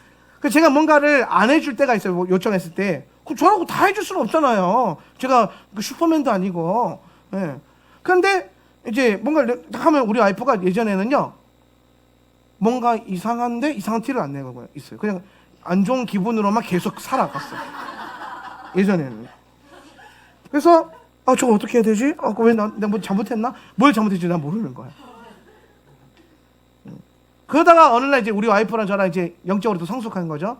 그래서 제가 뭔가를 안 해줄 때가 있어요. 뭐 요청했을 때. 저라고 다 해줄 수는 없잖아요. 제가 슈퍼맨도 아니고. 그런데 이제 뭔가를 하면 우리 와이프가 예전에는요, 뭔가 이상한데 이상한 티를 안 내고 있어요. 그냥 안 좋은 기분으로만 계속 살아갔어요. 예전에는. 그래서 저거 어떻게 해야 되지? 왜 내가 뭐 잘못했나? 뭘 잘못했지 난 모르는 거야. 그러다가 어느 날 이제 우리 와이프랑 저랑 이제 영적으로 또 성숙한 거죠.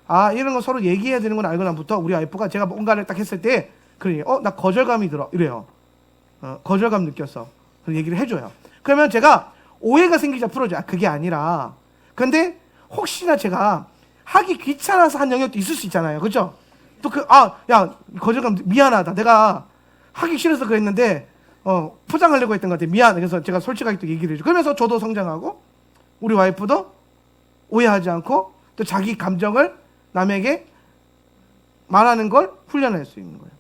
아, 이런 거 서로 얘기해야 되는 건 알고 나부터 우리 와이프가 제가 뭔가를 딱 했을 때 그러니 나 거절감이 들어 이래요. 거절감 느꼈어. 그런 얘기를 해줘요. 그러면 제가 오해가 생기자 풀어줘요. 아, 그게 아니라 근데 혹시나 제가 하기 귀찮아서 한 영역도 있을 수 있잖아요. 그렇죠? 또 야, 거절감 미안하다. 내가 하기 싫어서 그랬는데 포장하려고 했던 것 같아. 미안. 그래서 제가 솔직하게 또 얘기를 해줘. 그러면서 저도 성장하고 우리 와이프도 오해하지 않고 또 자기 감정을 남에게 말하는 걸 훈련할 수 있는 거예요.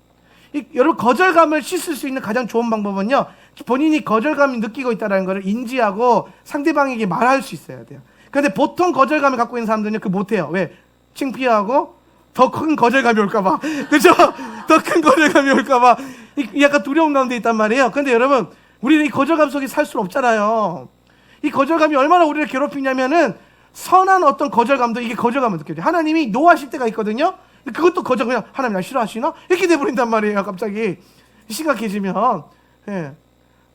여러분 거절감을 씻을 수 있는 가장 좋은 방법은요. 본인이 거절감을 느끼고 있다는 것을 인지하고 상대방에게 말할 수 있어야 돼요. 그런데 보통 거절감을 갖고 있는 사람들은 그 못해요. 왜? 창피하고 더 큰 거절감이 올까봐. 그렇죠? 더 큰 거절감이 올까봐 약간 두려운 가운데 있단 말이에요. 그런데 여러분 우리는 이 거절감 속에 살 수는 없잖아요. 이 거절감이 얼마나 우리를 괴롭히냐면은 선한 어떤 거절감도 이게 거절감을 느껴져요. 하나님이 노하실 때가 있거든요. 그것도 그냥 하나님 나 싫어하시나? 이렇게 돼버린단 말이에요. 갑자기 심각해지면. 예.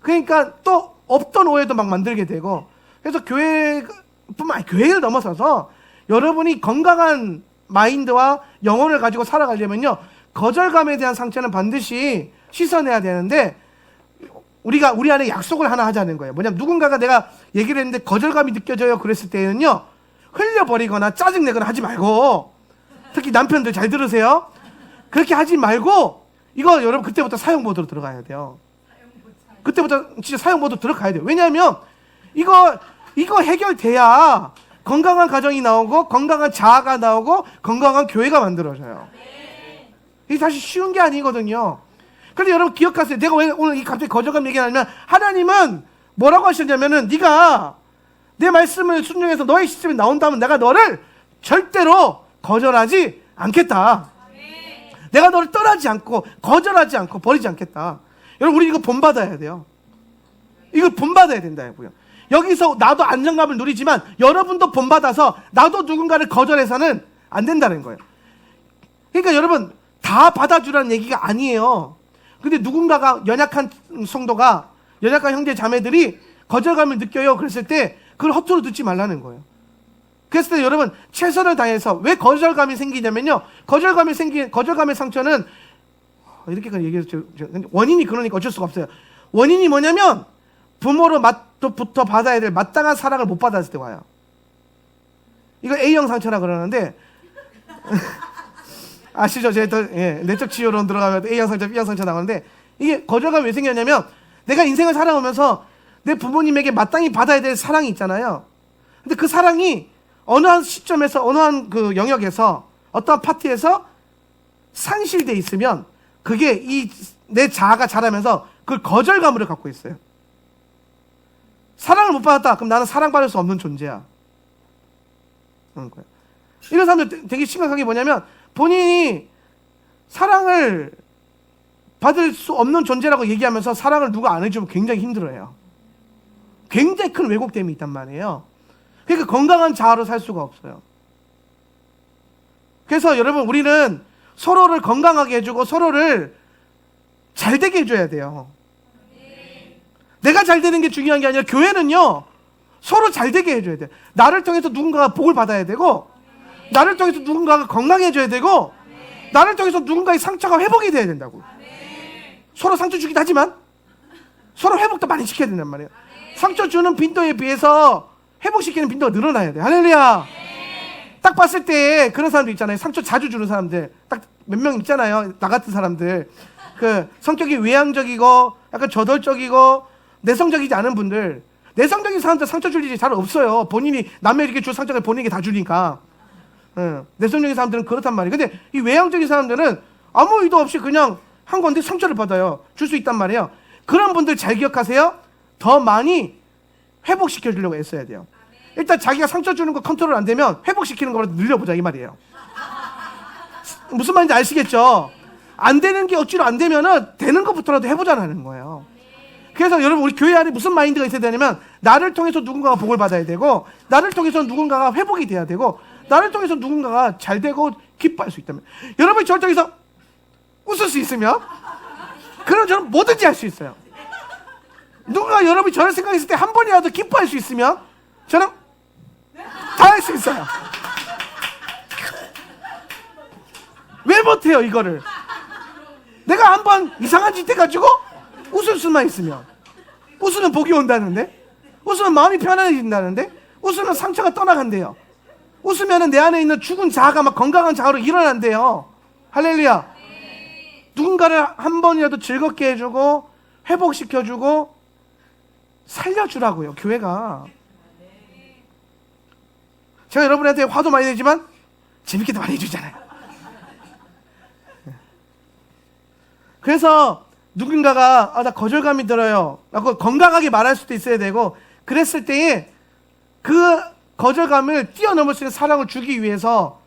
그러니까 또 없던 오해도 막 만들게 되고 그래서 교회뿐만 아니라 교회를 넘어서서 여러분이 건강한 마인드와 영혼을 가지고 살아가려면요 거절감에 대한 상처는 반드시 씻어내야 되는데 우리 안에 약속을 하나 하자는 거예요. 뭐냐면 누군가가 내가 얘기를 했는데 거절감이 느껴져요 그랬을 때는요 흘려버리거나 짜증내거나 하지 말고 특히 남편들 잘 들으세요. 그렇게 하지 말고 이거 여러분 그때부터 사용 모드로 들어가야 돼요. 그때부터 진짜 사용 모드 들어가야 돼요. 왜냐하면 이거 해결돼야 건강한 가정이 나오고 건강한 자아가 나오고 건강한 교회가 만들어져요. 이게 사실 쉬운 게 아니거든요. 그런데 여러분 기억하세요. 내가 왜 오늘 갑자기 거절감 얘기하냐면 하나님은 뭐라고 하셨냐면은 네가 내 말씀을 순종해서 너의 시점이 나온다면 내가 너를 절대로 거절하지 않겠다. 내가 너를 떠나지 않고 거절하지 않고 버리지 않겠다. 여러분 우리 이거 본받아야 돼요. 이걸 본받아야 된다고요. 여기서 나도 안정감을 누리지만 여러분도 본받아서 나도 누군가를 거절해서는 안 된다는 거예요. 그러니까 여러분 다 받아주라는 얘기가 아니에요. 근데 누군가가 연약한 성도가 연약한 형제 자매들이 거절감을 느껴요. 그랬을 때 그걸 허투루 듣지 말라는 거예요. 그랬을 때 여러분 최선을 다해서 왜 거절감이 생기냐면요. 거절감의 상처는 이렇게까지 얘기해서 원인이 그러니까 어쩔 수가 없어요. 원인이 뭐냐면 부모로부터 받아야 될 마땅한 사랑을 못 받았을 때 와요. 이거 A형 상처라 그러는데 아시죠? 제가 내적 치유론 들어가면 A형 상처, B형 상처 나오는데 이게 거절감이 왜 생겼냐면 내가 인생을 살아오면서 내 부모님에게 마땅히 받아야 될 사랑이 있잖아요. 근데 그 사랑이 어느 한 시점에서 어느 한 그 영역에서 어떤 파트에서 상실돼 있으면 그게 내 자아가 자라면서 그걸 거절감으로 갖고 있어요. 사랑을 못 받았다. 그럼 나는 사랑받을 수 없는 존재야. 그런 거예요. 이런 사람들 되게 심각한 게 뭐냐면 본인이 사랑을 받을 수 없는 존재라고 얘기하면서 사랑을 누가 안 해주면 굉장히 힘들어해요. 굉장히 큰 왜곡됨이 있단 말이에요. 그러니까 건강한 자아로 살 수가 없어요. 그래서 여러분 우리는 서로를 건강하게 해주고 서로를 잘 되게 해줘야 돼요. 내가 잘 되는 게 중요한 게 아니라 교회는요 서로 잘 되게 해줘야 돼요. 나를 통해서 누군가가 복을 받아야 되고 나를 통해서 누군가가 건강해져야 되고 나를 통해서 누군가의 상처가 회복이 돼야 된다고. 서로 상처 주기도 하지만 서로 회복도 많이 시켜야 된단 말이에요. 상처 주는 빈도에 비해서 회복시키는 빈도가 늘어나야 돼요. 할렐루야. 딱 봤을 때 그런 사람들 있잖아요. 상처 자주 주는 사람들 딱 몇 명 있잖아요. 나 같은 사람들 그 성격이 외향적이고 약간 저돌적이고 내성적이지 않은 분들. 내성적인 사람들 상처 줄 일이 잘 없어요. 본인이 남에게 줄 상처를 본인에게 다 주니까. 내성적인 사람들은 그렇단 말이에요. 근데 이 외향적인 사람들은 아무 의도 없이 그냥 한 건데 상처를 받아요. 줄 수 있단 말이에요. 그런 분들 잘 기억하세요. 더 많이 회복시켜 주려고 애써야 돼요. 일단 자기가 상처 주는 거 컨트롤 안 되면 회복시키는 거라도 늘려보자 이 말이에요. 무슨 말인지 아시겠죠? 안 되는 게 억지로 안 되면은 되는 것부터라도 해보자는 거예요. 그래서 여러분 우리 교회 안에 무슨 마인드가 있어야 되냐면 나를 통해서 누군가가 복을 받아야 되고 나를 통해서 누군가가 회복이 돼야 되고 나를 통해서 누군가가 잘 되고 기뻐할 수 있다면 여러분이 저를 통해서 웃을 수 있으면 그럼 저는 뭐든지 할 수 있어요. 누군가 여러분이 저를 생각했을 때 한 번이라도 기뻐할 수 있으면 저는 다 할 수 있어요. 왜 못해요 이거를? 내가 한번 이상한 짓 해가지고 웃을 수만 있으면, 웃으면 복이 온다는데, 웃으면 마음이 편안해진다는데, 웃으면 상처가 떠나간대요. 웃으면 내 안에 있는 죽은 자아가 막 건강한 자아로 일어난대요. 할렐루야. 누군가를 한 번이라도 즐겁게 해주고 회복시켜주고 살려주라고요, 교회가. 제가 여러분한테 화도 많이 내지만 재밌게도 많이 해주잖아요. 그래서 누군가가 나 거절감이 들어요 라고 건강하게 말할 수도 있어야 되고, 그랬을 때에 그 거절감을 뛰어넘을 수 있는 사랑을 주기 위해서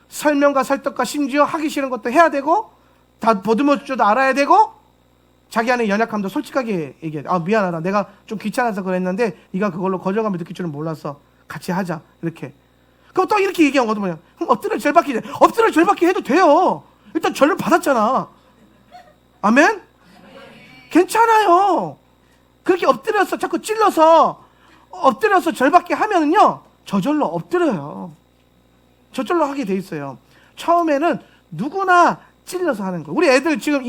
설명과 설득과 심지어 하기 싫은 것도 해야 되고, 다 보듬어 줄도 알아야 되고, 자기 안에 연약함도 솔직하게 얘기해야 돼. 미안하다, 내가 좀 귀찮아서 그랬는데 네가 그걸로 거절감을 느낄 줄은 몰랐어, 같이 하자, 이렇게. 그럼 또 이렇게 얘기하거든. 그럼 엎드려 절받기, 엎드려 절받기 해도 돼요. 일단 절을 받았잖아. 아멘? 괜찮아요. 그렇게 엎드려서 자꾸 찔러서 엎드려서 절받기 하면은요, 저절로 엎드려요. 저절로 하게 돼 있어요. 처음에는 누구나 찔러서 하는 거예요. 우리 애들 지금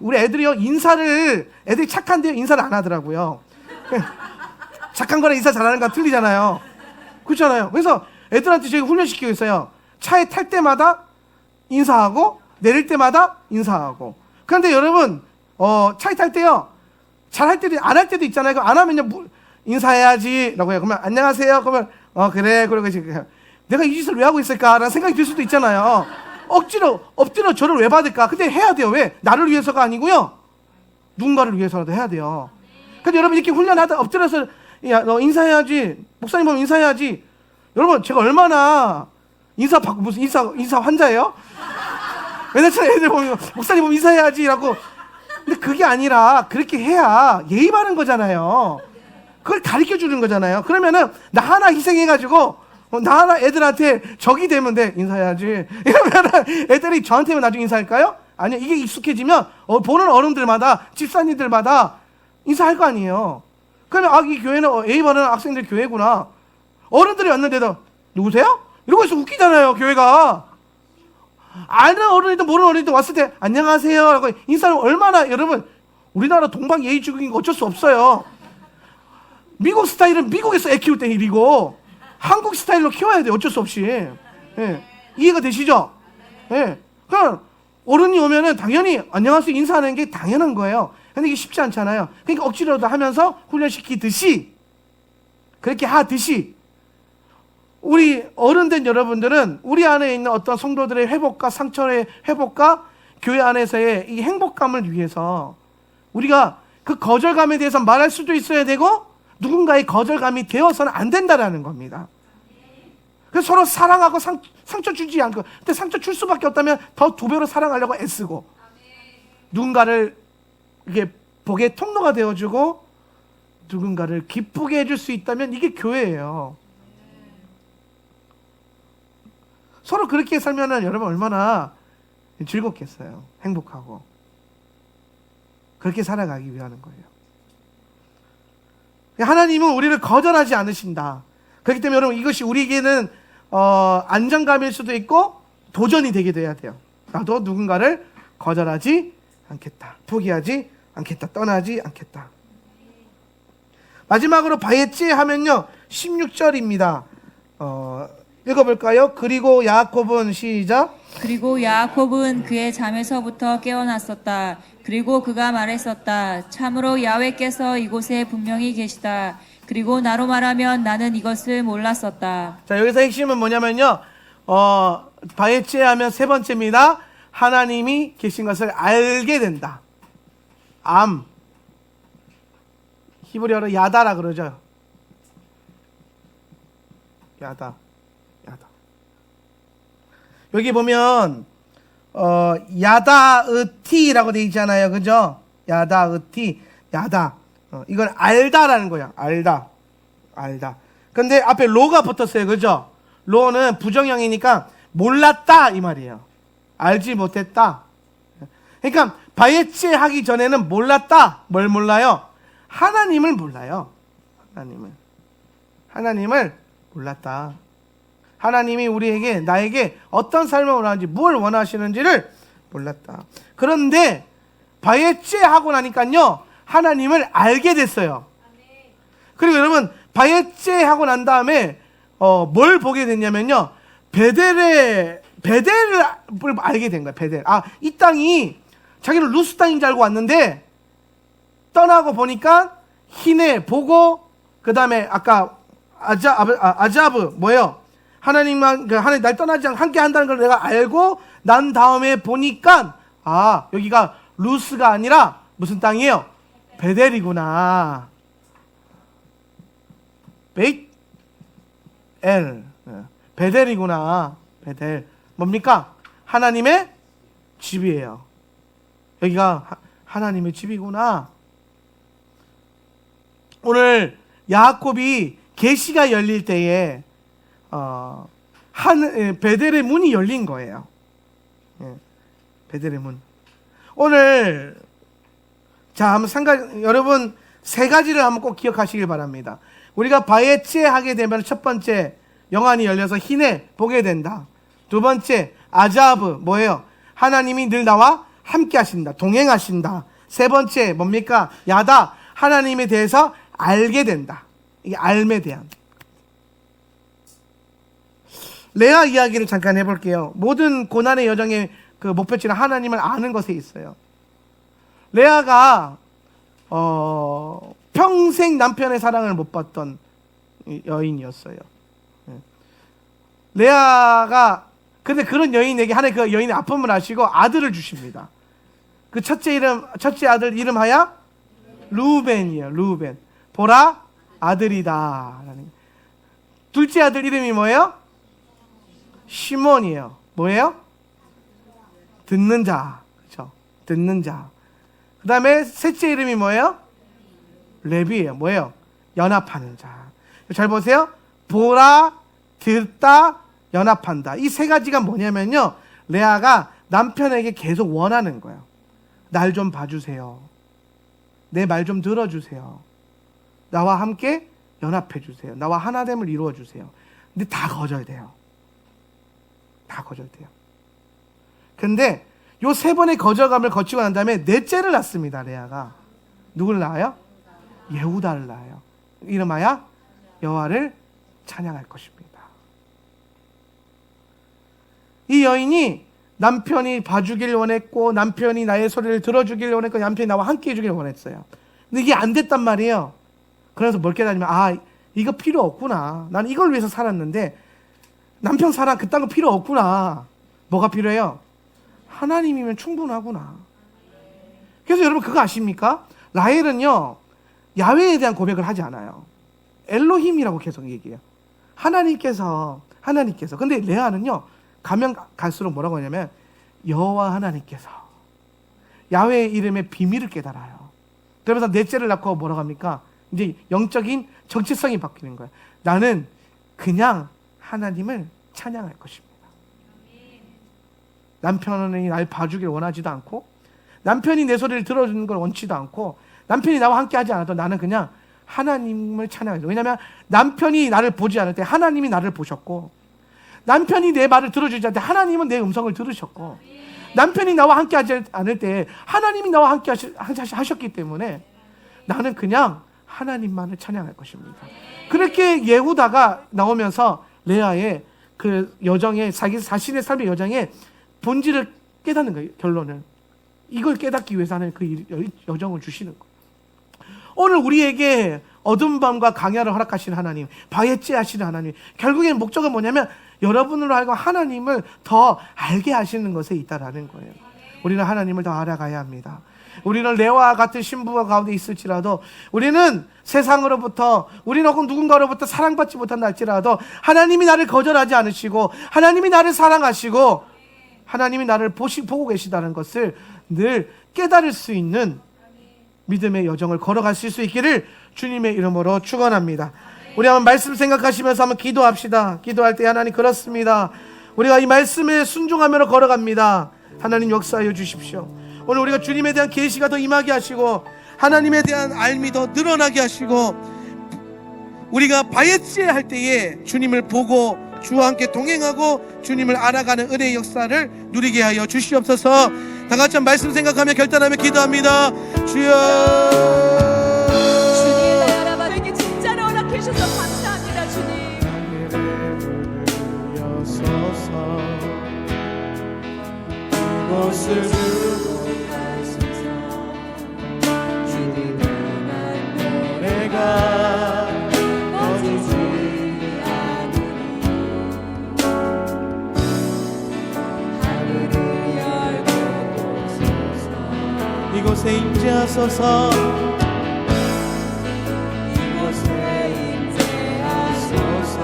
우리 애들이요, 애들이 착한데요, 인사를 안 하더라고요. 착한 거랑 인사 잘하는 거랑 틀리잖아요. 그렇잖아요. 그래서 애들한테 저희가 훈련시키고 있어요. 차에 탈 때마다 인사하고, 내릴 때마다 인사하고. 그런데 여러분, 차에 탈 때요, 잘할 때도, 안 할 때도 있잖아요. 안 하면요, 인사해야지 라고 해요. 그러면 안녕하세요. 그러면 그래. 그러고 이제 내가 이 짓을 왜 하고 있을까라는 생각이 들 수도 있잖아요. 억지로 엎드려 절을 왜 받을까? 근데 해야 돼요. 왜? 나를 위해서가 아니고요, 누군가를 위해서라도 해야 돼요. 근데 여러분 이렇게 훈련하다 엎드려서 야, 너 인사해야지, 목사님 보면 인사해야지. 여러분 제가 얼마나 인사 받고, 무슨 인사 환자예요? 맨날 애들 보면 목사님 보면 인사해야지라고. 근데 그게 아니라 그렇게 해야 예의 바른 거잖아요. 그걸 가르쳐 주는 거잖아요. 그러면은 나 하나 희생해가지고 나 하나 애들한테 적이 되면 돼. 인사해야지 이러면은 애들이 저한테만 나중에 인사할까요? 아니요. 이게 익숙해지면 보는 어른들마다, 집사님들마다 인사할 거 아니에요. 그러면 이 교회는 예의 바른 학생들 교회구나. 어른들이 왔는데도 누구세요? 이러고 있으면 웃기잖아요, 교회가. 아는 어른이든 모르는 어른이든 왔을 때 안녕하세요 라고 인사를 얼마나, 여러분 우리나라 동방 예의주의인 거 어쩔 수 없어요. 미국 스타일은 미국에서 애 키울 때 일이고, 한국 스타일로 키워야 돼요, 어쩔 수 없이. 예. 이해가 되시죠? 예. 그럼 어른이 오면은 당연히 안녕하세요 인사하는 게 당연한 거예요. 근데 이게 쉽지 않잖아요. 그러니까 억지로도 하면서 훈련시키듯이, 그렇게 하듯이 우리 어른된 여러분들은 우리 안에 있는 어떤 성도들의 회복과 상처의 회복과 교회 안에서의 이 행복감을 위해서 우리가 그 거절감에 대해서 말할 수도 있어야 되고, 누군가의 거절감이 되어서는 안 된다라는 겁니다. 그래서 서로 사랑하고 상처 주지 않고, 근데 상처 줄 수밖에 없다면 더 두 배로 사랑하려고 애쓰고, 누군가를 이게 복의 통로가 되어주고 누군가를 기쁘게 해줄 수 있다면 이게 교회예요. 서로 그렇게 살면은 여러분 얼마나 즐겁겠어요. 행복하고. 그렇게 살아가기 위하는 거예요. 하나님은 우리를 거절하지 않으신다. 그렇기 때문에 여러분 이것이 우리에게는 안정감일 수도 있고 도전이 되게 돼야 돼요. 나도 누군가를 거절하지 않겠다. 포기하지 않겠다. 떠나지 않겠다. 마지막으로 바예찌 하면요, 16절입니다. 읽어볼까요? 그리고 야곱은, 시작. 그리고 야곱은 그의 잠에서부터 깨어났었다. 그리고 그가 말했었다. 참으로 야훼께서 이곳에 분명히 계시다. 그리고 나로 말하면 나는 이것을 몰랐었다. 자, 여기서 핵심은 뭐냐면요, 바예찌 하면 세 번째입니다. 하나님이 계신 것을 알게 된다. 히브리어로 야다라 그러죠. 야다. 여기 보면 야다으티라고 돼 있잖아요, 그죠? 야다으티, 야다. 이건 알다라는 거야. 알다. 근데 앞에 로가 붙었어요, 그죠? 로는 부정형이니까 몰랐다 이 말이에요. 알지 못했다. 그러니까 바예찌 하기 전에는 몰랐다. 뭘 몰라요? 하나님을 몰라요. 하나님을 몰랐다. 하나님이 우리에게 나에게 어떤 삶을 원하는지 뭘 원하시는지를 몰랐다. 그런데 바예째 하고 나니까요 하나님을 알게 됐어요. 그리고 여러분 바예째 하고 난 다음에 뭘 보게 됐냐면요 베델을 알게 된 거예요. 베델. 이 땅이 자기는 루스 땅인 줄 알고 왔는데 떠나고 보니까 히네 보고 그 다음에 아까 아자브 뭐예요? 하나님 날 떠나지 않고 함께 한다는 걸 내가 알고 난 다음에 보니까 여기가 루스가 아니라 무슨 땅이에요? 베델이구나. 베델이구나. 베델 뭡니까? 하나님의 집이에요. 여기가 하나님의 집이구나. 오늘 야곱이 계시가 열릴 때에 베델의 문이 열린 거예요. 베델의 문. 오늘 한번 여러분 세 가지를 한번 꼭 기억하시길 바랍니다. 우리가 바예체 하게 되면 첫 번째 영안이 열려서 히네 보게 된다. 두 번째 아자브 뭐예요? 하나님이 늘 나와 함께 하신다. 동행하신다. 세 번째 뭡니까? 야다. 하나님에 대해서 알게 된다. 이게 알에 대한. 레아 이야기를 잠깐 해볼게요. 모든 고난의 여정의 그 목표치는 하나님을 아는 것에 있어요. 레아가 평생 남편의 사랑을 못 받던 여인이었어요. 레아가 근데 그런 여인에게 하나님 그 여인의 아픔을 아시고 아들을 주십니다. 그 첫째 아들 이름하여 루벤이에요. 루벤. 보라 아들이다. 둘째 아들 이름이 뭐예요? 시몬이에요. 뭐예요? 듣는 자. 그렇죠? 듣는 자. 그 다음에 셋째 이름이 뭐예요? 레비예요. 뭐예요? 연합하는 자. 잘 보세요. 보라, 듣다, 연합한다. 이 세 가지가 뭐냐면요. 레아가 남편에게 계속 원하는 거예요. 날 좀 봐주세요. 내 말 좀 들어주세요. 나와 함께 연합해주세요. 나와 하나됨을 이루어주세요. 근데 다 거절돼요. 다 거절돼요. 근데 요 세 번의 거절감을 거치고 난 다음에 넷째를 낳습니다. 레아가. 누구를 낳아요? 예후다를 낳아요. 이름하여 여호와를 찬양할 것입니다. 이 여인이 남편이 봐주길 원했고 남편이 나의 소리를 들어주길 원했고 남편이 나와 함께 해주길 원했어요. 근데 이게 안 됐단 말이에요. 그래서 뭘 깨달으면 이거 필요 없구나. 나는 이걸 위해서 살았는데 남편 사랑 그딴 거 필요 없구나. 뭐가 필요해요? 하나님이면 충분하구나. 그래서 여러분 그거 아십니까? 라헬은요 야훼에 대한 고백을 하지 않아요. 엘로힘이라고 계속 얘기해요. 하나님께서 근데 레아는요 가면 갈수록 뭐라고 하냐면 여호와 하나님께서 야훼의 이름의 비밀을 깨달아요. 그러면서 넷째를 낳고 뭐라고 합니까? 이제 영적인 정체성이 바뀌는 거예요. 나는 그냥 하나님을 찬양할 것입니다. 남편이 날 봐주길 원하지도 않고 남편이 내 소리를 들어주는 걸 원치도 않고 남편이 나와 함께 하지 않아도 나는 그냥 하나님을 찬양해요. 왜냐하면 남편이 나를 보지 않을 때 하나님이 나를 보셨고 남편이 내 말을 들어주지 않을 때 하나님은 내 음성을 들으셨고 남편이 나와 함께 하지 않을 때 하나님이 나와 함께 하셨기 때문에 나는 그냥 하나님만을 찬양할 것입니다. 그렇게 예후다가 나오면서 레아의 그 여정에 자신의 삶의 여정에 본질을 깨닫는 거예요. 결론을. 이걸 깨닫기 위해서 하는 그 여정을 주시는 거예요. 오늘 우리에게 어두운 밤과 강야를 허락하신 하나님, 바예째 하시는 하나님, 결국엔 목적은 뭐냐면 여러분으로 하여금 하나님을 더 알게 하시는 것에 있다라는 거예요. 우리는 하나님을 더 알아가야 합니다. 우리는 레아와 같은 신부가 가운데 있을지라도 우리는 세상으로부터 우리는 혹은 누군가로부터 사랑받지 못한다 할지라도 하나님이 나를 거절하지 않으시고 하나님이 나를 사랑하시고 하나님이 나를 보고 계시다는 것을 늘 깨달을 수 있는 믿음의 여정을 걸어가실 수 있기를 주님의 이름으로 축원합니다. 우리 한번 말씀 생각하시면서 한번 기도합시다. 기도할 때 하나님 그렇습니다. 우리가 이 말씀에 순종하며 걸어갑니다. 하나님 역사하여 주십시오. 오늘 우리가 주님에 대한 계시가 더 임하게 하시고 하나님에 대한 알미 더 늘어나게 하시고 우리가 바예체 할 때에 주님을 보고 주와 함께 동행하고 주님을 알아가는 은혜의 역사를 누리게 하여 주시옵소서. 다 같이 한 말씀 생각하며 결단하며 기도합니다. 주여, 주님 나라바에게 진짜로 허락해 주셔서 감사합니다. 주님 이곳을 주고 가소서. 주님 향한 노래가 꺼지지 않으니 하늘을 열고 오소서. 이곳에 임재하소서. 이곳에 임재하소서.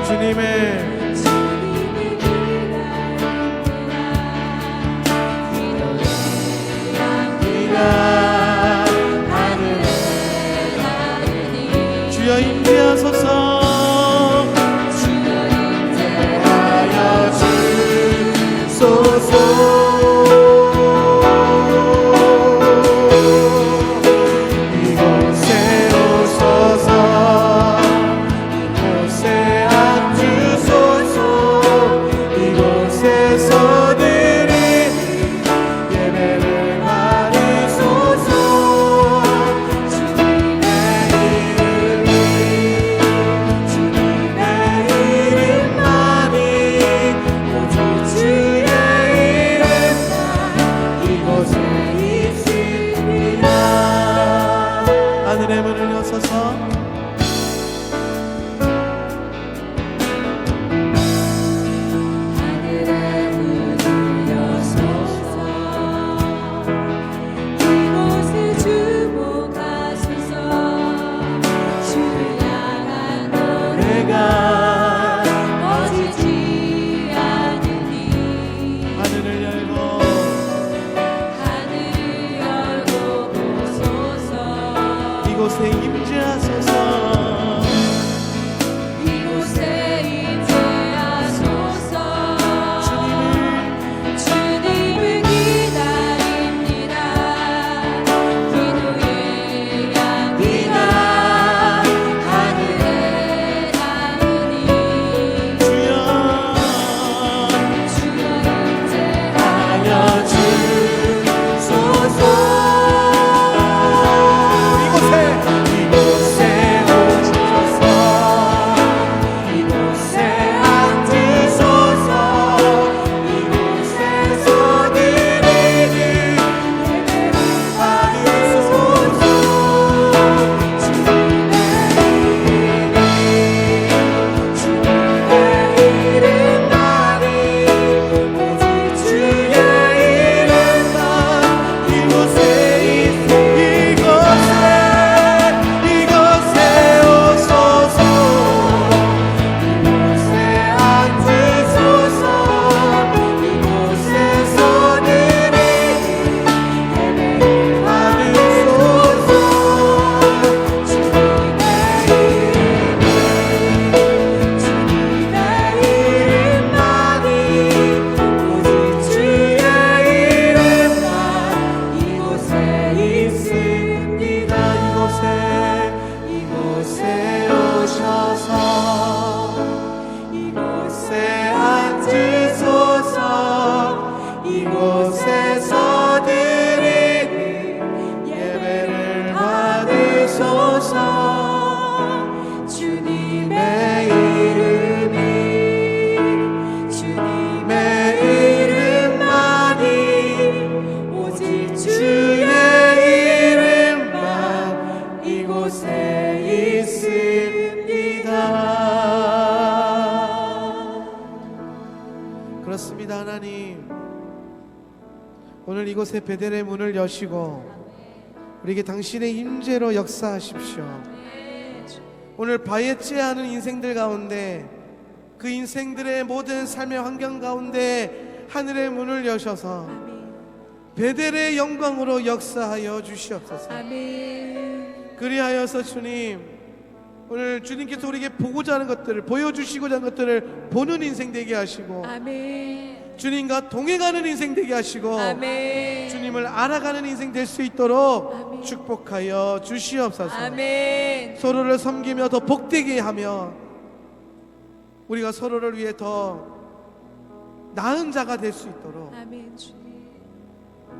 주님의 주님을 기다리라. 네가 하늘에 나르니 주여 임재하소서. 주여 하여 주소서. 이곳에 오소서. 이곳에 앉으소서. 이곳에서 드리 예배를 받으소서. 주님의 이름이 주님의 이름만이 오직 주의 이름만 이곳에 있습니다. 하늘의 문을 여소서. 하늘의 문을 여소서. 이곳을 주목하소서. 주를 향한 노래가 꺼지지 않으니 하늘을 열고 하늘을 열고 보소서. 이곳에 임재하소서. 이곳에 임재하소서. 주님을 기다립니다. 기도의 향기가 하늘에 닿으니 주여 임재하여 주소서. 이곳에 오셔서 이곳에 앉으소서. 이곳에서 드리는 예배를 받으소서. 주님의 이름만이 오직 주의 이름만 이곳에 이곳에 오소서. 이곳에 앉으소서. 이곳에서 드리는 예배를 받으소서. 주님의 이름만이 오직 주의 이름만 이곳에 있습니다. 이곳에 오셔서 이곳에 앉으소서. 이곳에서 드리는 예배를 받으소서. 주님의 이름이 주님의 이름만이 오직 주의 이름만 이곳에 있습니다. 그렇습니다. 하나님, 오늘 이곳에 베델의 문을 여시고 우리에게 당신의 임재로 역사하십시오. 오늘 바예째 하는 인생들 가운데 그 인생들의 모든 삶의 환경 가운데 하늘의 문을 여셔서 베델의 영광으로 역사하여 주시옵소서. 그리하여서 주님, 오늘 주님께서 우리에게 보고자 하는 것들을, 보여주시고자 하는 것들을 보는 인생 되게 하시고 주님과 동행하는 인생 되게 하시고 주님을 알아가는 인생 될 수 있도록 축복하여 주시옵소서. 서로를 섬기며 더 복되게 하며 우리가 서로를 위해 더 나은 자가 될 수 있도록, 아멘 주님.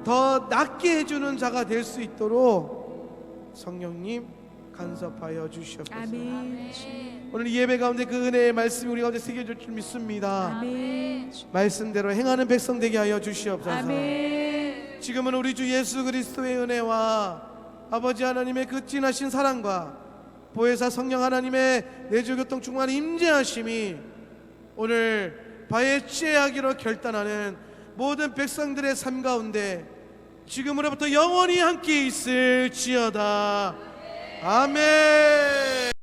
더 낫게 해주는 자가 될 수 있도록 성령님 간섭하여 주시옵소서. 아멘 주님. 오늘 이 예배 가운데 그 은혜의 말씀이 우리 가운데 새겨질 줄 믿습니다. 아멘 주님. 말씀대로 행하는 백성 되게 하여 주시옵소서. 아멘. 지금은 우리 주 예수 그리스도의 은혜와 아버지 하나님의 그 진하신 사랑과 보혜사 성령 하나님의 내주교통 충만 임재하심이 오늘 바에 취하기로 결단하는 모든 백성들의 삶 가운데 지금으로부터 영원히 함께 있을지어다. 아멘.